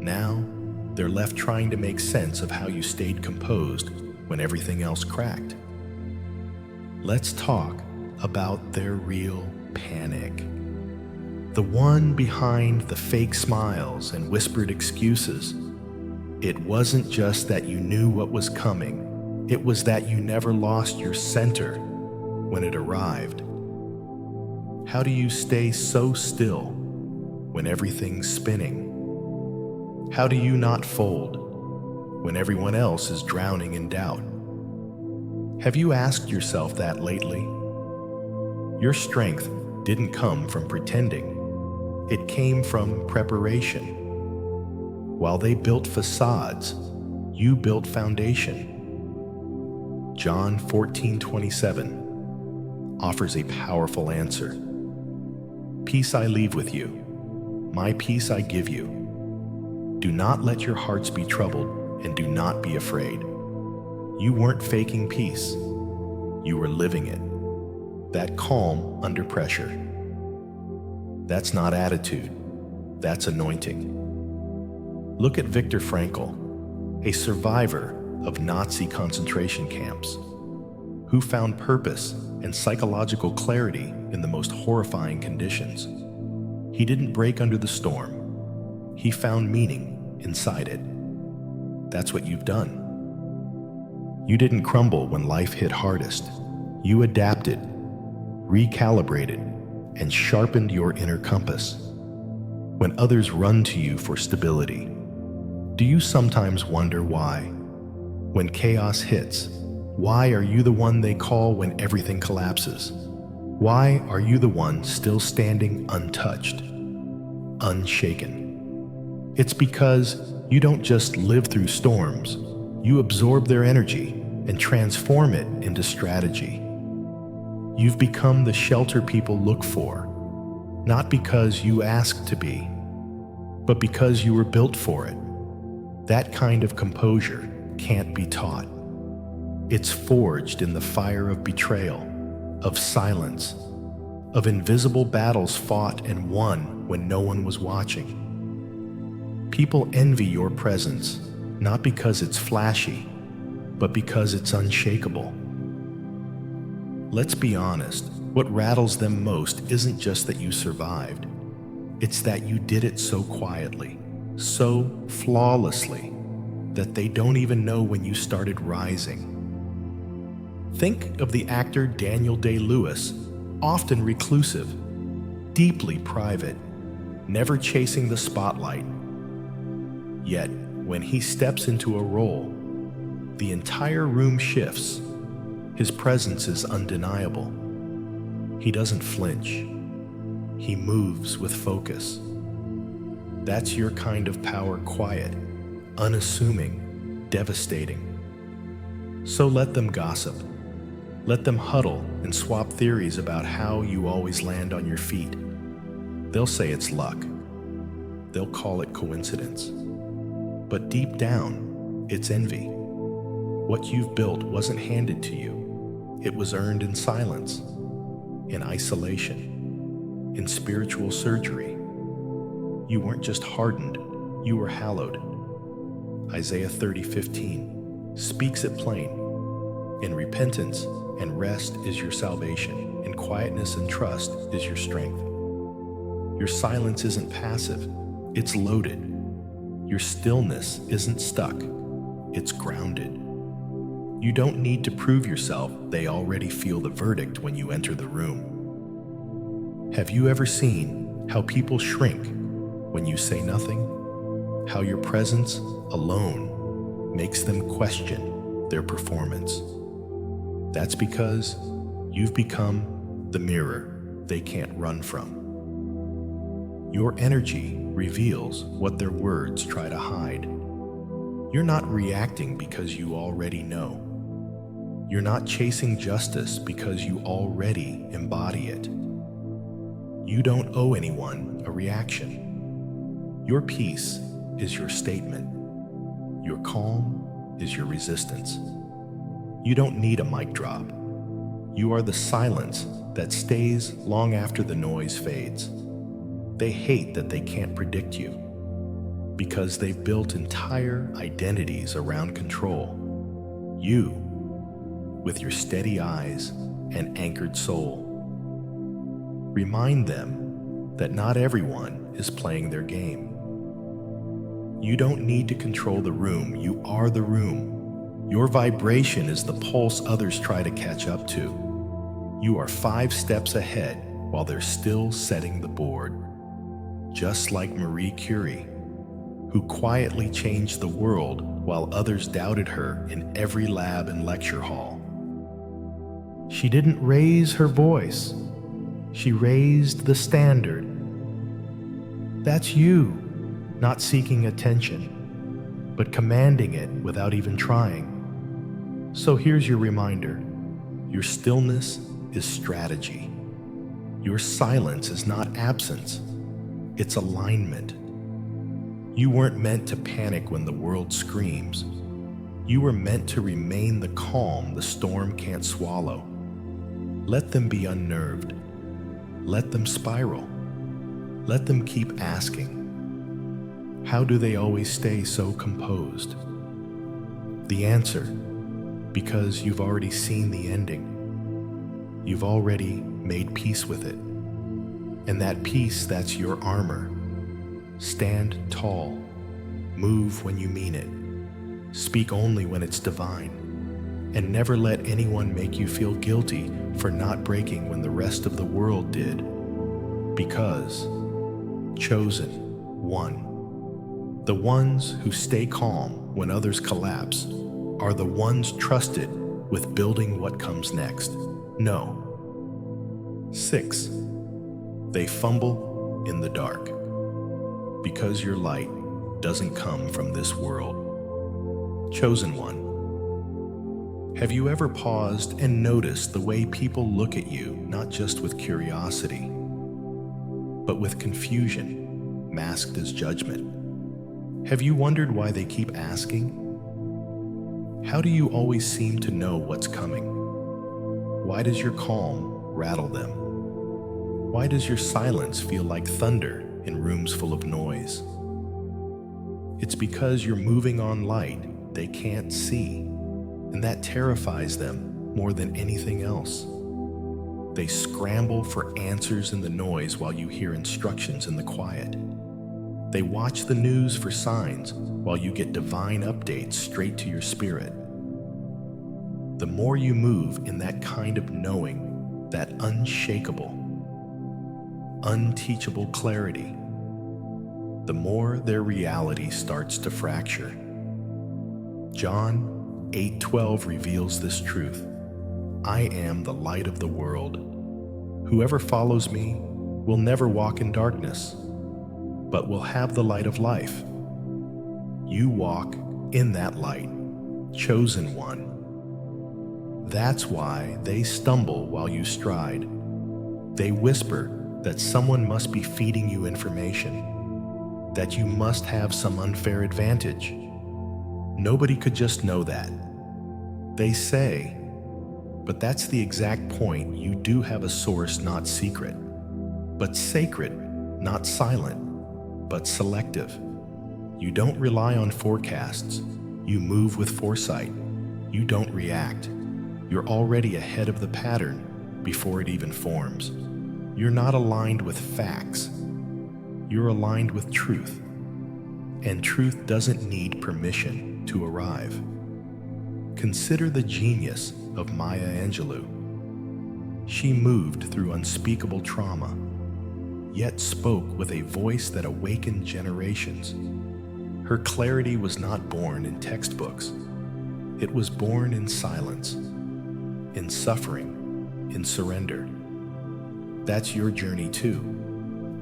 Now, they're left trying to make sense of how you stayed composed when everything else cracked. Let's talk about their real panic. The one behind the fake smiles and whispered excuses. It wasn't just that you knew what was coming. It was that you never lost your center when it arrived. How do you stay so still when everything's spinning? How do you not fold when everyone else is drowning in doubt? Have you asked yourself that lately? Your strength didn't come from pretending. It came from preparation. While they built facades, you built foundation. John 14:27 offers a powerful answer. Peace I leave with you, my peace I give you. Do not let your hearts be troubled, and do not be afraid. You weren't faking peace. You were living it. That calm under pressure. That's not attitude. That's anointing. Look at Viktor Frankl, a survivor of Nazi concentration camps, who found purpose and psychological clarity in the most horrifying conditions. He didn't break under the storm. He found meaning inside it. That's what you've done. You didn't crumble when life hit hardest. You adapted, recalibrated, and sharpened your inner compass. When others run to you for stability, do you sometimes wonder why? When chaos hits, why are you the one they call when everything collapses? Why are you the one still standing untouched, unshaken? It's because you don't just live through storms, you absorb their energy and transform it into strategy. You've become the shelter people look for, not because you asked to be, but because you were built for it. That kind of composure can't be taught. It's forged in the fire of betrayal, of silence, of invisible battles fought and won when no one was watching. People envy your presence, not because it's flashy, but because it's unshakable. Let's be honest, what rattles them most isn't just that you survived. It's that you did it so quietly, so flawlessly, that they don't even know when you started rising. Think of the actor Daniel Day-Lewis, often reclusive, deeply private, never chasing the spotlight. Yet, when he steps into a role, the entire room shifts. His presence is undeniable. He doesn't flinch. He moves with focus. That's your kind of power, quiet, unassuming, devastating. So let them gossip. Let them huddle and swap theories about how you always land on your feet. They'll say it's luck. They'll call it coincidence. But deep down, it's envy. What you've built wasn't handed to you. It was earned in silence, in isolation, in spiritual surgery. You weren't just hardened, you were hallowed. Isaiah 30:15 speaks it plain. In repentance and rest is your salvation. In quietness and trust is your strength. Your silence isn't passive, it's loaded. Your stillness isn't stuck, it's grounded. You don't need to prove yourself, they already feel the verdict when you enter the room. Have you ever seen how people shrink when you say nothing? How your presence alone makes them question their performance? That's because you've become the mirror they can't run from. Your energy reveals what their words try to hide. You're not reacting because you already know. You're not chasing justice because you already embody it. You don't owe anyone a reaction. Your peace is your statement. Your calm is your resistance. You don't need a mic drop. You are the silence that stays long after the noise fades. They hate that they can't predict you because they've built entire identities around control. You, with your steady eyes and anchored soul. Remind them that not everyone is playing their game. You don't need to control the room, you are the room. Your vibration is the pulse others try to catch up to. You are 5 steps ahead while they're still setting the board. Just like Marie Curie, who quietly changed the world while others doubted her in every lab and lecture hall. She didn't raise her voice. She raised the standard. That's you, not seeking attention, but commanding it without even trying. So here's your reminder. Your stillness is strategy. Your silence is not absence. It's alignment. You weren't meant to panic when the world screams. You were meant to remain the calm the storm can't swallow. Let them be unnerved. Let them spiral. Let them keep asking, how do they always stay so composed? The answer, because you've already seen the ending. You've already made peace with it. And that peace, that's your armor. Stand tall. Move when you mean it. Speak only when it's divine. And never let anyone make you feel guilty for not breaking when the rest of the world did. Because chosen one. The ones who stay calm when others collapse are the ones trusted with building what comes next. No. 6. They fumble in the dark. Because your light doesn't come from this world. Chosen one. Have you ever paused and noticed the way people look at you, not just with curiosity, but with confusion, masked as judgment? Have you wondered why they keep asking? How do you always seem to know what's coming? Why does your calm rattle them? Why does your silence feel like thunder in rooms full of noise? It's because you're moving on light they can't see. And that terrifies them more than anything else. They scramble for answers in the noise while you hear instructions in the quiet. They watch the news for signs while you get divine updates straight to your spirit. The more you move in that kind of knowing, that unshakable, unteachable clarity, the more their reality starts to fracture. John 8:12 reveals this truth. I am the light of the world. Whoever follows me will never walk in darkness, but will have the light of life. You walk in that light, chosen one. That's why they stumble while you stride. They whisper that someone must be feeding you information, that you must have some unfair advantage. Nobody could just know that. They say, but that's the exact point. You do have a source not secret, but sacred, not silent, but selective. You don't rely on forecasts. You move with foresight. You don't react. You're already ahead of the pattern before it even forms. You're not aligned with facts. You're aligned with truth. And truth doesn't need permission to arrive. Consider the genius of Maya Angelou. She moved through unspeakable trauma, yet spoke with a voice that awakened generations. Her clarity was not born in textbooks. It was born in silence, in suffering, in surrender. That's your journey too.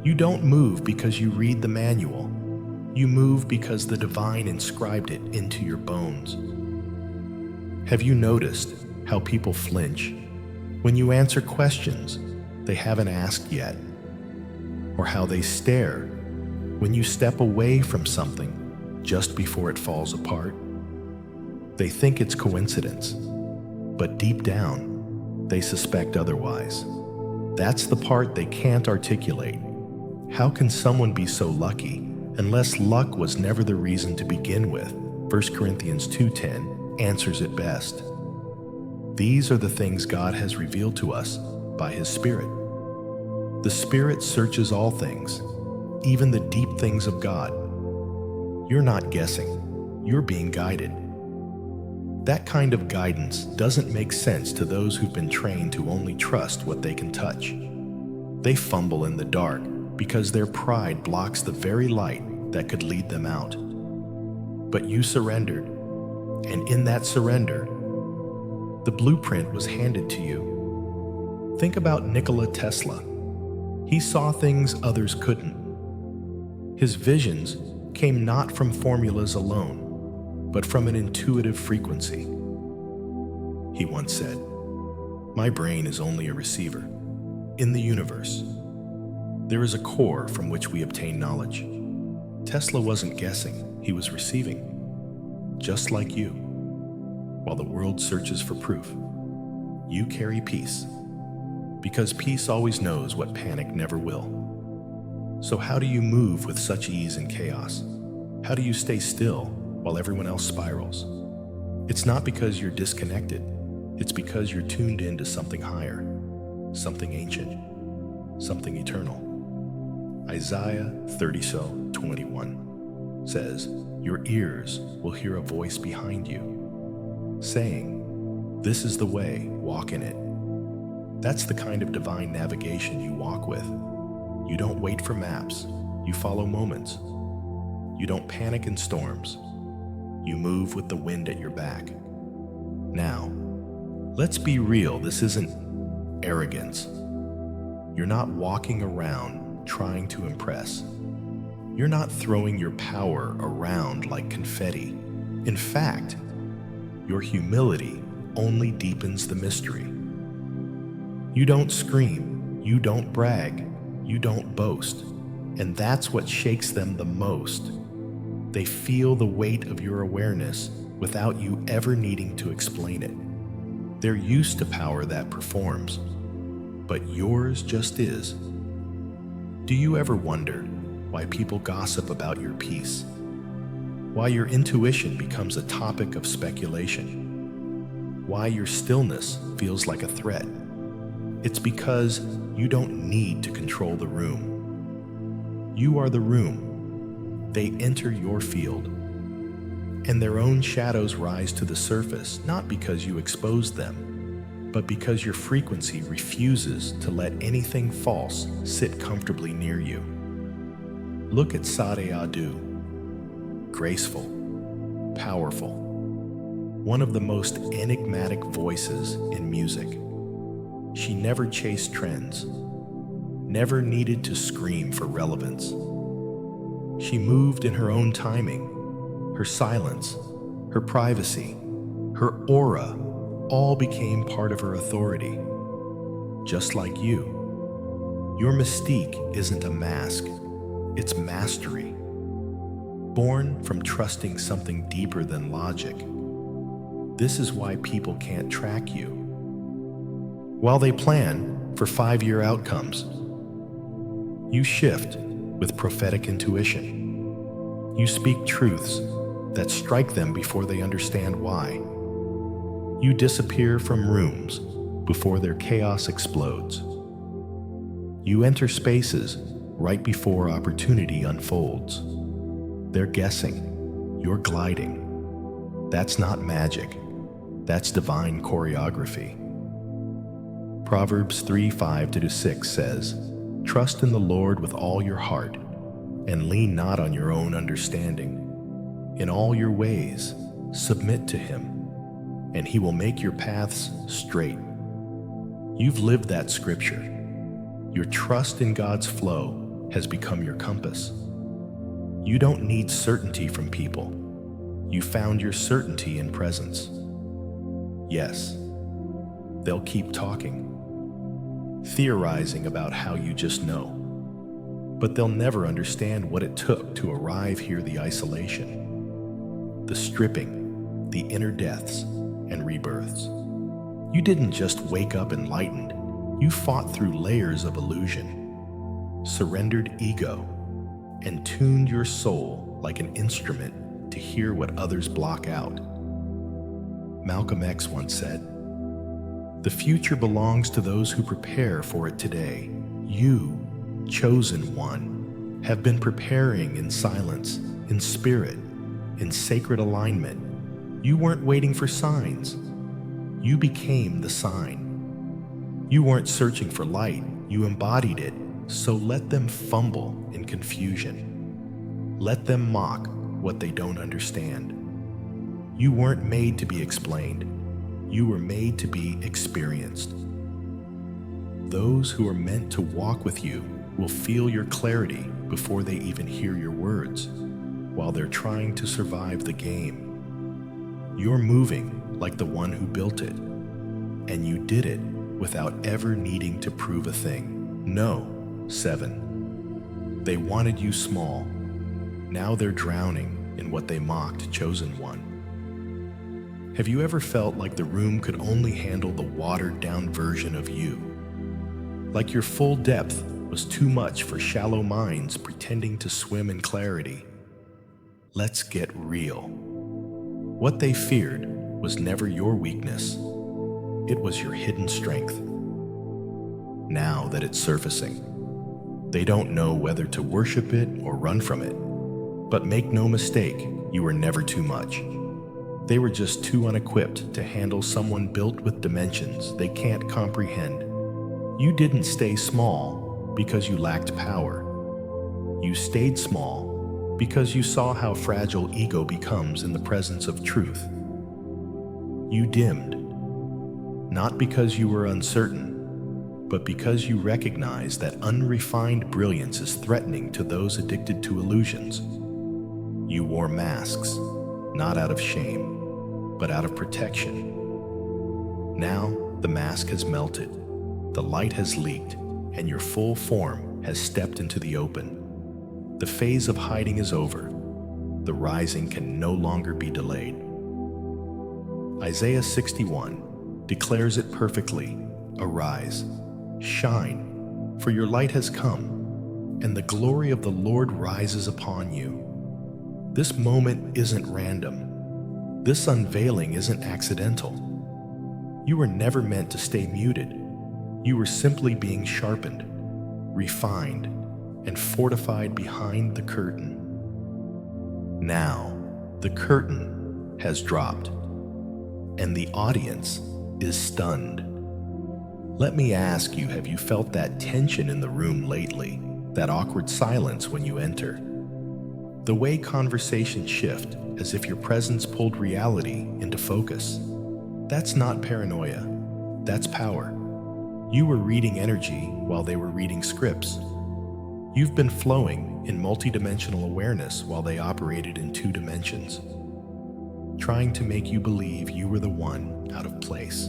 You don't move because you read the manual. You move because the divine inscribed it into your bones. Have you noticed how people flinch when you answer questions they haven't asked yet? Or how they stare when you step away from something just before it falls apart? They think it's coincidence, but deep down, they suspect otherwise. That's the part they can't articulate. How can someone be so lucky unless luck was never the reason to begin with? 1 Corinthians 2:10 answers it best. These are the things God has revealed to us by His Spirit. The Spirit searches all things, even the deep things of God. You're not guessing, you're being guided. That kind of guidance doesn't make sense to those who've been trained to only trust what they can touch. They fumble in the dark because their pride blocks the very light that could lead them out. But you surrendered, and in that surrender, the blueprint was handed to you. Think about Nikola Tesla. He saw things others couldn't. His visions came not from formulas alone, but from an intuitive frequency. He once said, "My brain is only a receiver. In the universe, there is a core from which we obtain knowledge." Tesla wasn't guessing, he was receiving. Just like you. While the world searches for proof, you carry peace. Because peace always knows what panic never will. So how do you move with such ease in chaos? How do you stay still while everyone else spirals? It's not because you're disconnected. It's because you're tuned into something higher, something ancient, something eternal. Isaiah 30:21 says, "Your ears will hear a voice behind you, saying, 'This is the way, walk in it.'" That's the kind of divine navigation you walk with. You don't wait for maps, you follow moments. You don't panic in storms, you move with the wind at your back. Now, let's be real, this isn't arrogance. You're not walking around trying to impress. You're not throwing your power around like confetti. In fact, your humility only deepens the mystery. You don't scream, you don't brag, you don't boast, and that's what shakes them the most. They feel the weight of your awareness without you ever needing to explain it. They're used to power that performs, but yours just is. Do you ever wonder why people gossip about your peace? Why your intuition becomes a topic of speculation? Why your stillness feels like a threat? It's because you don't need to control the room. You are the room. They enter your field, and their own shadows rise to the surface, not because you exposed them, but because your frequency refuses to let anything false sit comfortably near you. Look at Sade Adu. Graceful, powerful, one of the most enigmatic voices in music. She never chased trends, never needed to scream for relevance. She moved in her own timing. Her silence, her privacy, her aura all became part of her authority. Just like you. Your mystique isn't a mask, it's mastery. Born from trusting something deeper than logic. This is why people can't track you. While they plan for 5-year outcomes, you shift with prophetic intuition. You speak truths that strike them before they understand why. You disappear from rooms before their chaos explodes. You enter spaces right before opportunity unfolds. They're guessing, you're gliding. That's not magic, that's divine choreography. Proverbs 3:5-6 says, "Trust in the Lord with all your heart, and lean not on your own understanding. In all your ways, submit to him, and he will make your paths straight." You've lived that scripture. Your trust in God's flow has become your compass. You don't need certainty from people. You found your certainty in presence. Yes, they'll keep talking, theorizing about how you just know, but they'll never understand what it took to arrive here, the isolation, the stripping, the inner deaths and rebirths. You didn't just wake up enlightened. You fought through layers of illusion, surrendered ego, and tuned your soul like an instrument to hear what others block out. Malcolm X once said, "The future belongs to those who prepare for it today." You, chosen one, have been preparing in silence, in spirit, in sacred alignment. You weren't waiting for signs. You became the sign. You weren't searching for light. You embodied it. So let them fumble in confusion. Let them mock what they don't understand. You weren't made to be explained. You were made to be experienced. Those who are meant to walk with you will feel your clarity before they even hear your words, while they're trying to survive the game. You're moving like the one who built it, and you did it without ever needing to prove a thing. No, 7. They wanted you small. Now they're drowning in what they mocked chosen one. Have you ever felt like the room could only handle the watered-down version of you? Like your full depth was too much for shallow minds pretending to swim in clarity? Let's get real. What they feared was never your weakness. It was your hidden strength. Now that it's surfacing, they don't know whether to worship it or run from it. But make no mistake, you were never too much. They were just too unequipped to handle someone built with dimensions they can't comprehend. You didn't stay small because you lacked power. You stayed small because you saw how fragile ego becomes in the presence of truth. You dimmed, not because you were uncertain, but because you recognized that unrefined brilliance is threatening to those addicted to illusions. You wore masks, not out of shame, but out of protection. Now the mask has melted, the light has leaked, and your full form has stepped into the open. The phase of hiding is over. The rising can no longer be delayed. Isaiah 61 declares it perfectly. Arise, shine, for your light has come, and the glory of the Lord rises upon you. This moment isn't random. This unveiling isn't accidental. You were never meant to stay muted. You were simply being sharpened, refined, and fortified behind the curtain. Now, the curtain has dropped, and the audience is stunned. Let me ask you, have you felt that tension in the room lately? That awkward silence when you enter? The way conversations shift, as if your presence pulled reality into focus. That's not paranoia. That's power. You were reading energy while they were reading scripts. You've been flowing in multidimensional awareness while they operated in 2 dimensions, trying to make you believe you were the one out of place.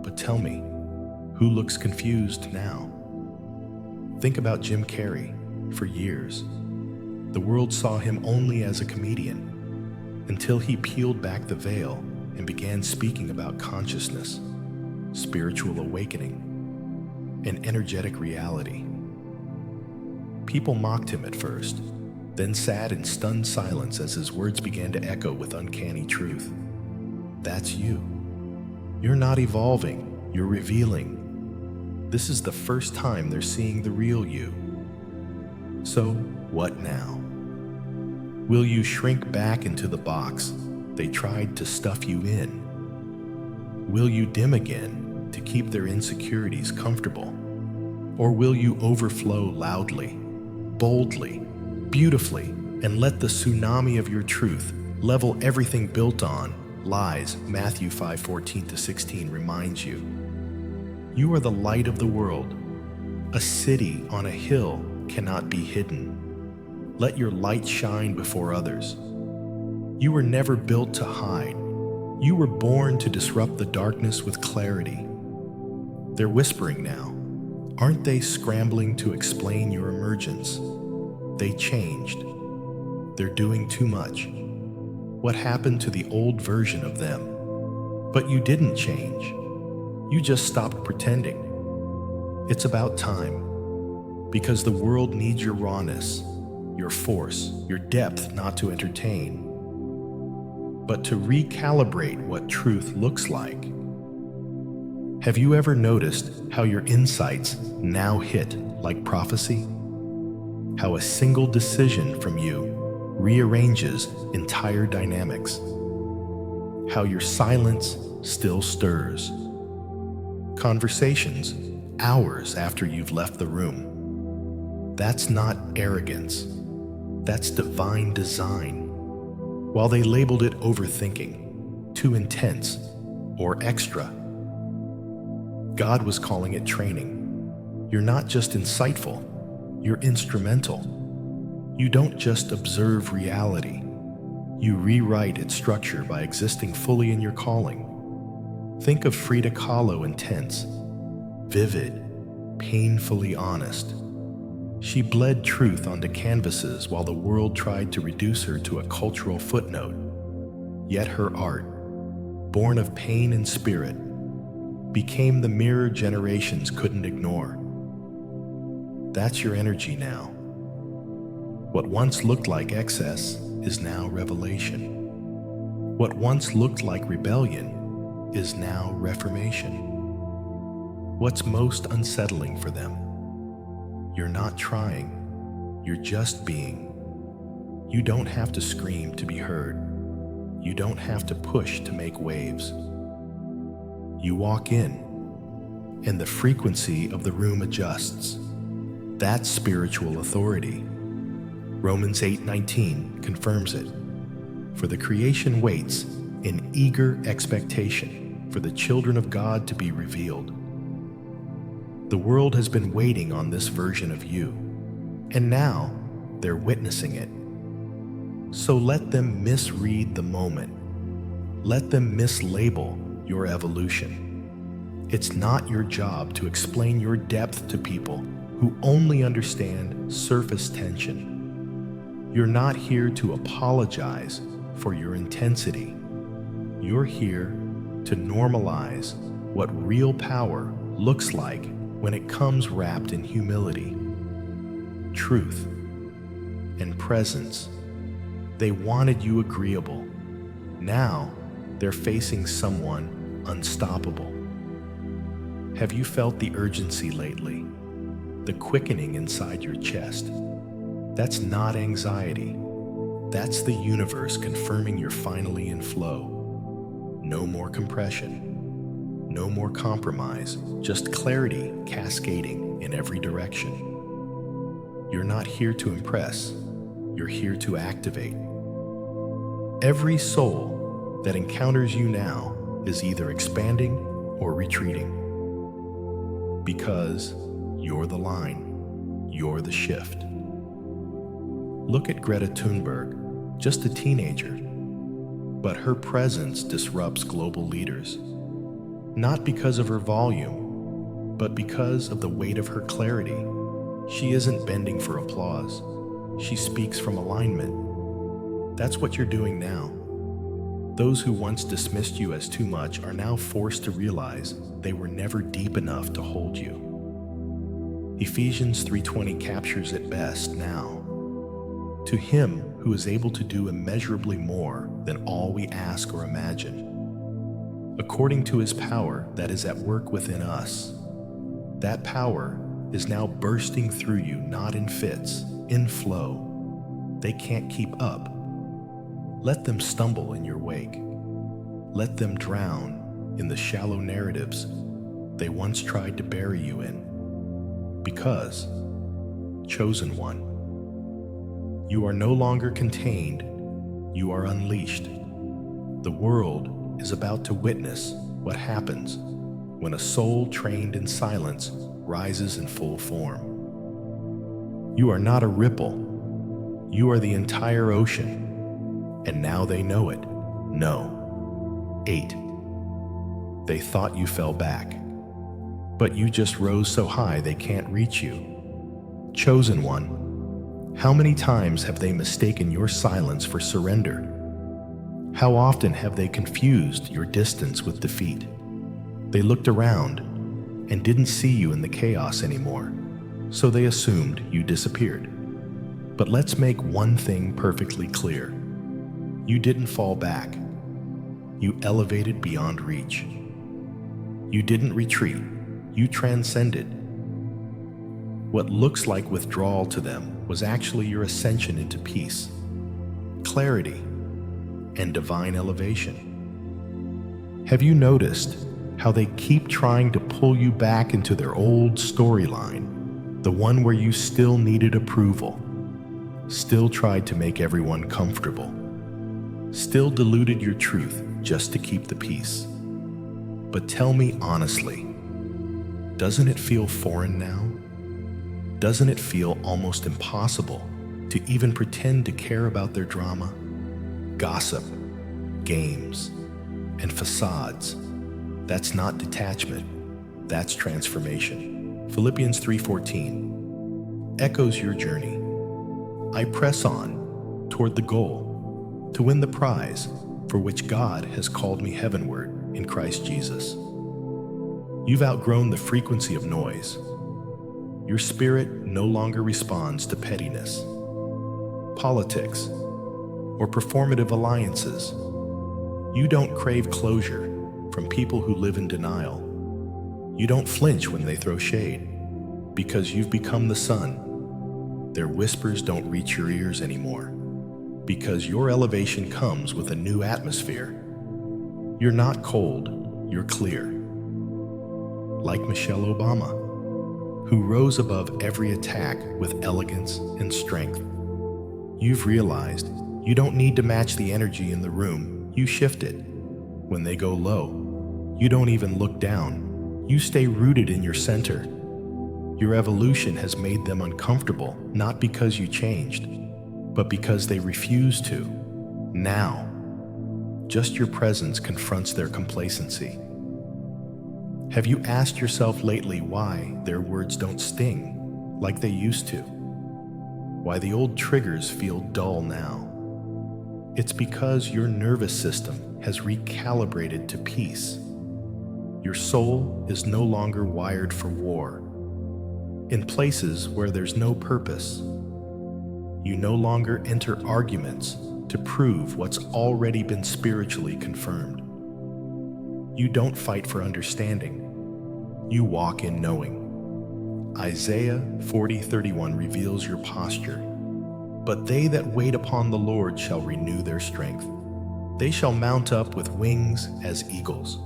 But tell me, who looks confused now? Think about Jim Carrey. For years, the world saw him only as a comedian, until he peeled back the veil and began speaking about consciousness, spiritual awakening, and energetic reality. People mocked him at first, then sat in stunned silence as his words began to echo with uncanny truth. That's you. You're not evolving, you're revealing. This is the first time they're seeing the real you. So, what now? Will you shrink back into the box they tried to stuff you in? Will you dim again to keep their insecurities comfortable? Or will you overflow loudly, boldly, beautifully, and let the tsunami of your truth level everything built on lies? Matthew 5:14-16 reminds you. You are the light of the world. A city on a hill cannot be hidden. Let your light shine before others. You were never built to hide. You were born to disrupt the darkness with clarity. They're whispering now. Aren't they scrambling to explain your emergence? They changed. They're doing too much. What happened to the old version of them? But you didn't change. You just stopped pretending. It's about time. Because the world needs your rawness, your force, your depth, not to entertain, but to recalibrate what truth looks like. Have you ever noticed how your insights now hit like prophecy? How a single decision from you rearranges entire dynamics? How your silence still stirs conversations hours after you've left the room? That's not arrogance. That's divine design. While they labeled it overthinking, too intense, or extra, God was calling it training. You're not just insightful, you're instrumental. You don't just observe reality, you rewrite its structure by existing fully in your calling. Think of Frida Kahlo intense, vivid, painfully honest. She bled truth onto canvases while the world tried to reduce her to a cultural footnote. Yet her art, born of pain and spirit, became the mirror generations couldn't ignore. That's your energy now. What once looked like excess is now revelation. What once looked like rebellion is now reformation. What's most unsettling for them? You're not trying, you're just being. You don't have to scream to be heard. You don't have to push to make waves. You walk in, and the frequency of the room adjusts. That's spiritual authority. Romans 8:19 confirms it. For the creation waits in eager expectation for the children of God to be revealed. The world has been waiting on this version of you, and now they're witnessing it. So let them misread the moment. Let them mislabel your evolution. It's not your job to explain your depth to people who only understand surface tension. You're not here to apologize for your intensity. You're here to normalize what real power looks like when it comes wrapped in humility, truth, and presence. They wanted you agreeable. Now they're facing someone unstoppable. Have you felt the urgency lately? The quickening inside your chest? That's not anxiety. That's the universe confirming you're finally in flow. No more compression. No more compromise, just clarity cascading in every direction. You're not here to impress, you're here to activate. Every soul that encounters you now is either expanding or retreating. Because you're the line, you're the shift. Look at Greta Thunberg, just a teenager, but her presence disrupts global leaders. Not because of her volume, but because of the weight of her clarity. She isn't bending for applause. She speaks from alignment. That's what you're doing now. Those who once dismissed you as too much are now forced to realize they were never deep enough to hold you. Ephesians 3:20 captures it best now. To him who is able to do immeasurably more than all we ask or imagine, according to his power that is at work within us. That power is now bursting through you, not in fits, in flow. They can't keep up. Let them stumble in your wake. Let them drown in the shallow narratives they once tried to bury you in. Because, chosen one, you are no longer contained, you are unleashed. The world is about to witness what happens when a soul trained in silence rises in full form. You are not a ripple, you are the entire ocean, and now they know it. No. 8. They thought you fell back, but you just rose so high they can't reach you. Chosen one, how many times have they mistaken your silence for surrender? How often have they confused your distance with defeat? They looked around and didn't see you in the chaos anymore, so they assumed you disappeared. But let's make one thing perfectly clear. You didn't fall back. You elevated beyond reach. You didn't retreat. You transcended. What looks like withdrawal to them was actually your ascension into peace, clarity, and divine elevation. Have you noticed how they keep trying to pull you back into their old storyline, the one where you still needed approval? still tried to make everyone comfortable, still diluted your truth just to keep the peace. But tell me honestly, doesn't it feel foreign now? Doesn't it feel almost impossible to even pretend to care about their drama? Gossip, games, and facades. That's not detachment, that's transformation. Philippians 3:14 echoes your journey. I press on toward the goal to win the prize for which God has called me heavenward in Christ Jesus. You've outgrown the frequency of noise. Your spirit no longer responds to pettiness, politics, or performative alliances. You don't crave closure from people who live in denial. You don't flinch when they throw shade, because you've become the sun. Their whispers don't reach your ears anymore, because your elevation comes with a new atmosphere. You're not cold, you're clear. Like Michelle Obama, who rose above every attack with elegance and strength. You've realized you don't need to match the energy in the room, you shift it. When they go low, you don't even look down, you stay rooted in your center. Your evolution has made them uncomfortable, not because you changed, but because they refuse to. Now, just your presence confronts their complacency. Have you asked yourself lately why their words don't sting like they used to? Why the old triggers feel dull now? It's because your nervous system has recalibrated to peace. Your soul is no longer wired for war. In places where there's no purpose, you no longer enter arguments to prove what's already been spiritually confirmed. You don't fight for understanding. You walk in knowing. Isaiah 40:31 reveals your posture. But they that wait upon the Lord shall renew their strength. They shall mount up with wings as eagles.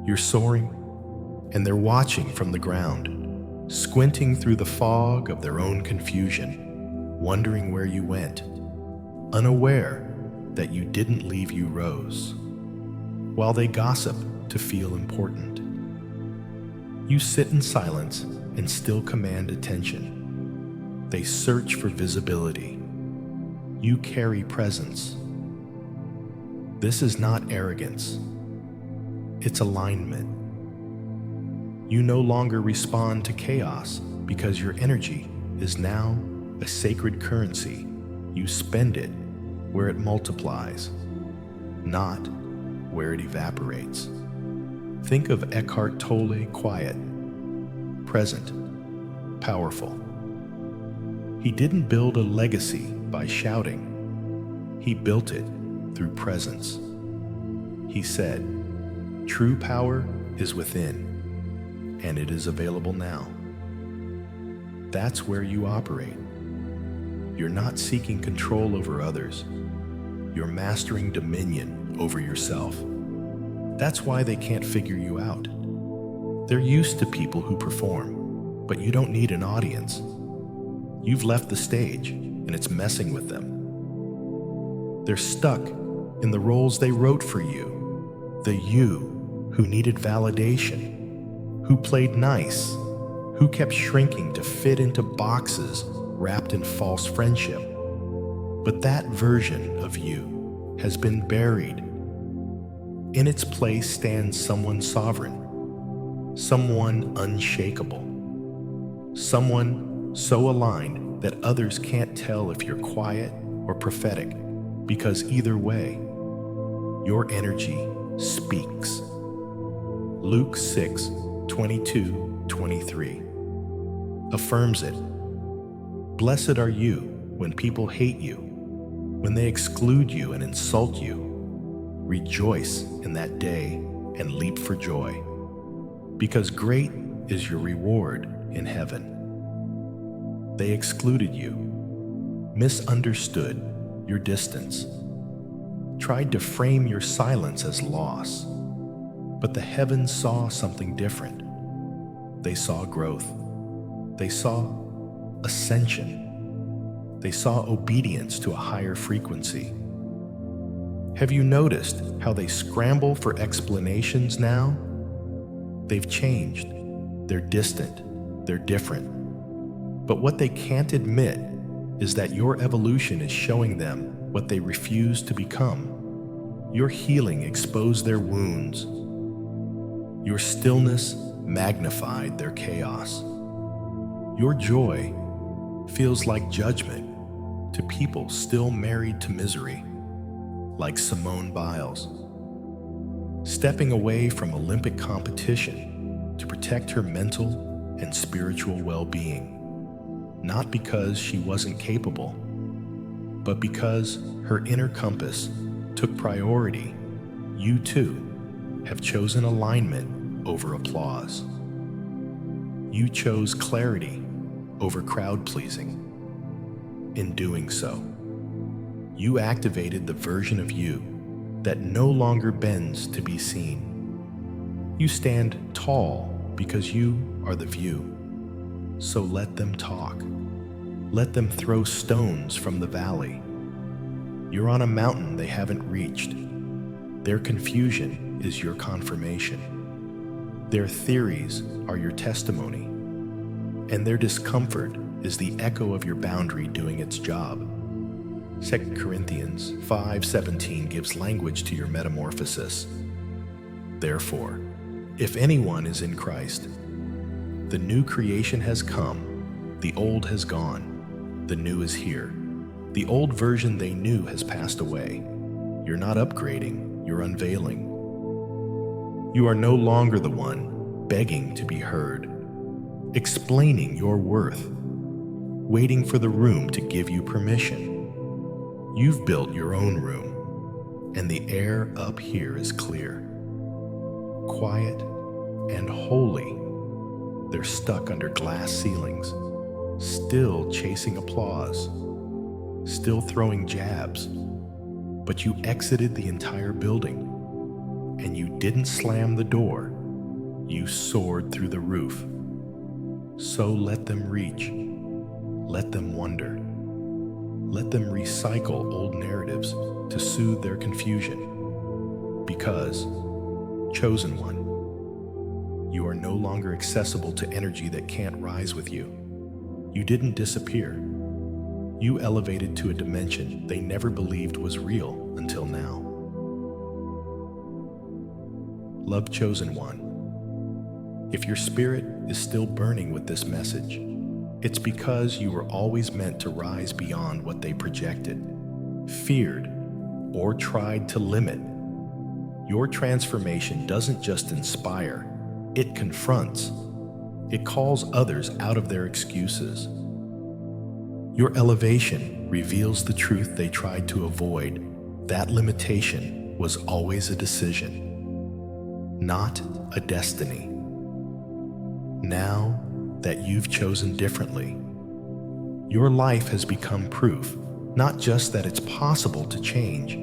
You're soaring, and they're watching from the ground, squinting through the fog of their own confusion, wondering where you went, unaware that you didn't leave you rose, while they gossip to feel important. You sit in silence and still command attention. They search for visibility. You carry presence. This is not arrogance. It's alignment. You no longer respond to chaos because your energy is now a sacred currency. You spend it where it multiplies, not where it evaporates. Think of Eckhart Tolle, quiet, present, powerful. He didn't build a legacy by shouting. He built it through presence. He said, "True power is within, and it is available now." That's where you operate. You're not seeking control over others. You're mastering dominion over yourself. That's why they can't figure you out. They're used to people who perform, but you don't need an audience. You've left the stage, and it's messing with them. They're stuck in the roles they wrote for you. The you who needed validation, who played nice, who kept shrinking to fit into boxes wrapped in false friendship. But that version of you has been buried. In its place stands someone sovereign, someone unshakable, someone so aligned that others can't tell if you're quiet or prophetic, because either way, your energy speaks. Luke 6:22-23 affirms it. Blessed are you when people hate you, when they exclude you and insult you. Rejoice in that day and leap for joy, because great is your reward in heaven. They excluded you, misunderstood your distance, tried to frame your silence as loss. But the heavens saw something different. They saw growth. They saw ascension. They saw obedience to a higher frequency. Have you noticed how they scramble for explanations now? They've changed. They're distant. They're different. But what they can't admit is that your evolution is showing them what they refuse to become. Your healing exposed their wounds. Your stillness magnified their chaos. Your joy feels like judgment to people still married to misery, like Simone Biles, stepping away from Olympic competition to protect her mental and spiritual well-being, not because she wasn't capable, but because her inner compass took priority. You too have chosen alignment over applause. You chose clarity over crowd-pleasing. In doing so, you activated the version of you that no longer bends to be seen. You stand tall because you are the view. So let them talk. Let them throw stones from the valley. You're on a mountain they haven't reached. Their confusion is your confirmation. Their theories are your testimony. And their discomfort is the echo of your boundary doing its job. 2 Corinthians 5:17 gives language to your metamorphosis. Therefore, if anyone is in Christ, the new creation has come, the old has gone, the new is here. The old version they knew has passed away. You're not upgrading, you're unveiling. You are no longer the one begging to be heard, explaining your worth, waiting for the room to give you permission. You've built your own room, and the air up here is clear, quiet and holy. They're stuck under glass ceilings, still chasing applause, still throwing jabs. But you exited the entire building, and you didn't slam the door. You soared through the roof. So let them reach. Let them wonder. Let them recycle old narratives to soothe their confusion. Because, chosen one, you are no longer accessible to energy that can't rise with you. You didn't disappear. You elevated to a dimension they never believed was real until now. Love, chosen one. If your spirit is still burning with this message, it's because you were always meant to rise beyond what they projected, feared, or tried to limit. Your transformation doesn't just inspire, it confronts. It calls others out of their excuses. Your elevation reveals the truth they tried to avoid. That limitation was always a decision, not a destiny. Now that you've chosen differently, your life has become proof, not just that it's possible to change,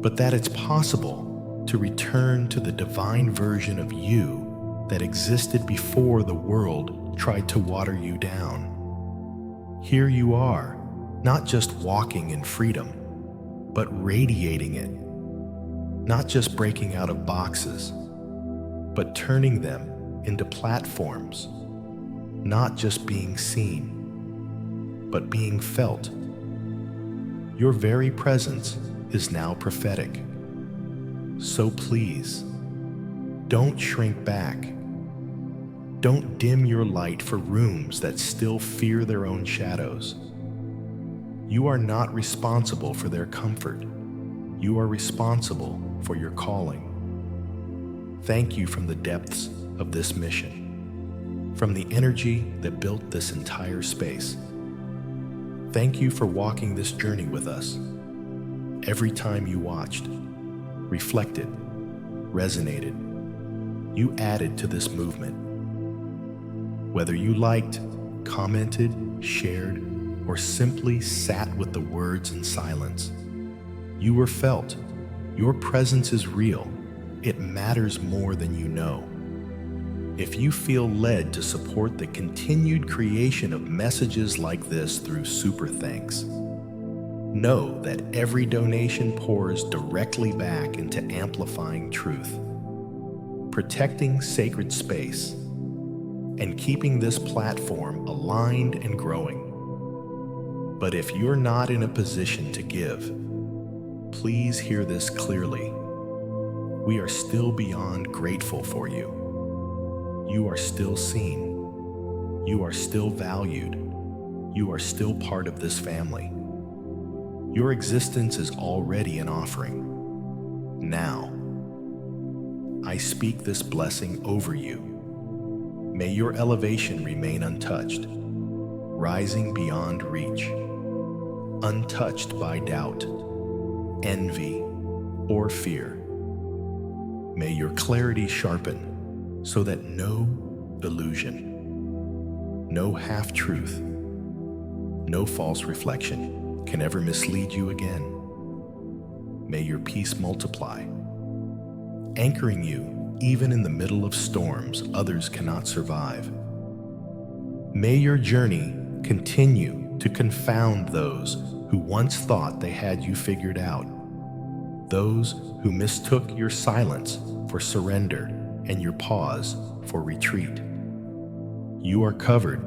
but that it's possible to return to the divine version of you that existed before the world tried to water you down. Here you are, not just walking in freedom, but radiating it. Not just breaking out of boxes, but turning them into platforms. Not just being seen, but being felt. Your very presence is now prophetic. So please, don't shrink back. Don't dim your light for rooms that still fear their own shadows. You are not responsible for their comfort. You are responsible for your calling. Thank you from the depths of this mission, from the energy that built this entire space. Thank you for walking this journey with us. Every time you watched, reflected, resonated, you added to this movement. Whether you liked, commented, shared, or simply sat with the words in silence, you were felt. Your presence is real. It matters more than you know. If you feel led to support the continued creation of messages like this through Super Thanks, know that every donation pours directly back into amplifying truth, protecting sacred space, and keeping this platform aligned and growing. But if you're not in a position to give, please hear this clearly. We are still beyond grateful for you. You are still seen. You are still valued. You are still part of this family. Your existence is already an offering. Now, I speak this blessing over you. May your elevation remain untouched, rising beyond reach, untouched by doubt, envy, or fear. May your clarity sharpen so that no illusion, no half-truth, no false reflection can ever mislead you again. May your peace multiply, anchoring you even in the middle of storms others cannot survive. May your journey continue to confound those who once thought they had you figured out, those who mistook your silence for surrender and your pause for retreat. You are covered.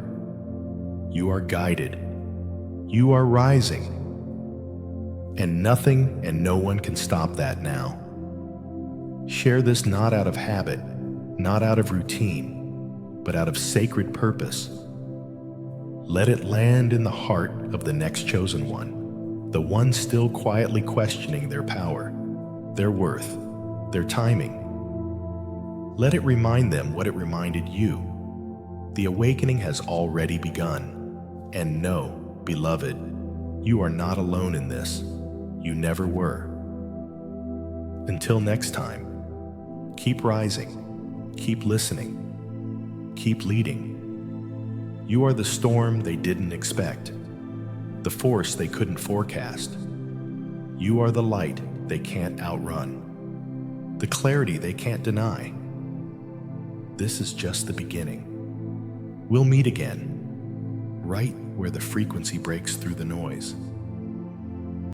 You are guided. You are rising. And nothing and no one can stop that now. Share this not out of habit, not out of routine, but out of sacred purpose. Let it land in the heart of the next chosen one, the one still quietly questioning their power, their worth, their timing. Let it remind them what it reminded you. The awakening has already begun. And know, beloved, you are not alone in this. You never were. Until next time, keep rising, keep listening, keep leading. You are the storm they didn't expect, the force they couldn't forecast. You are the light they can't outrun, the clarity they can't deny. This is just the beginning. We'll meet again, right where the frequency breaks through the noise.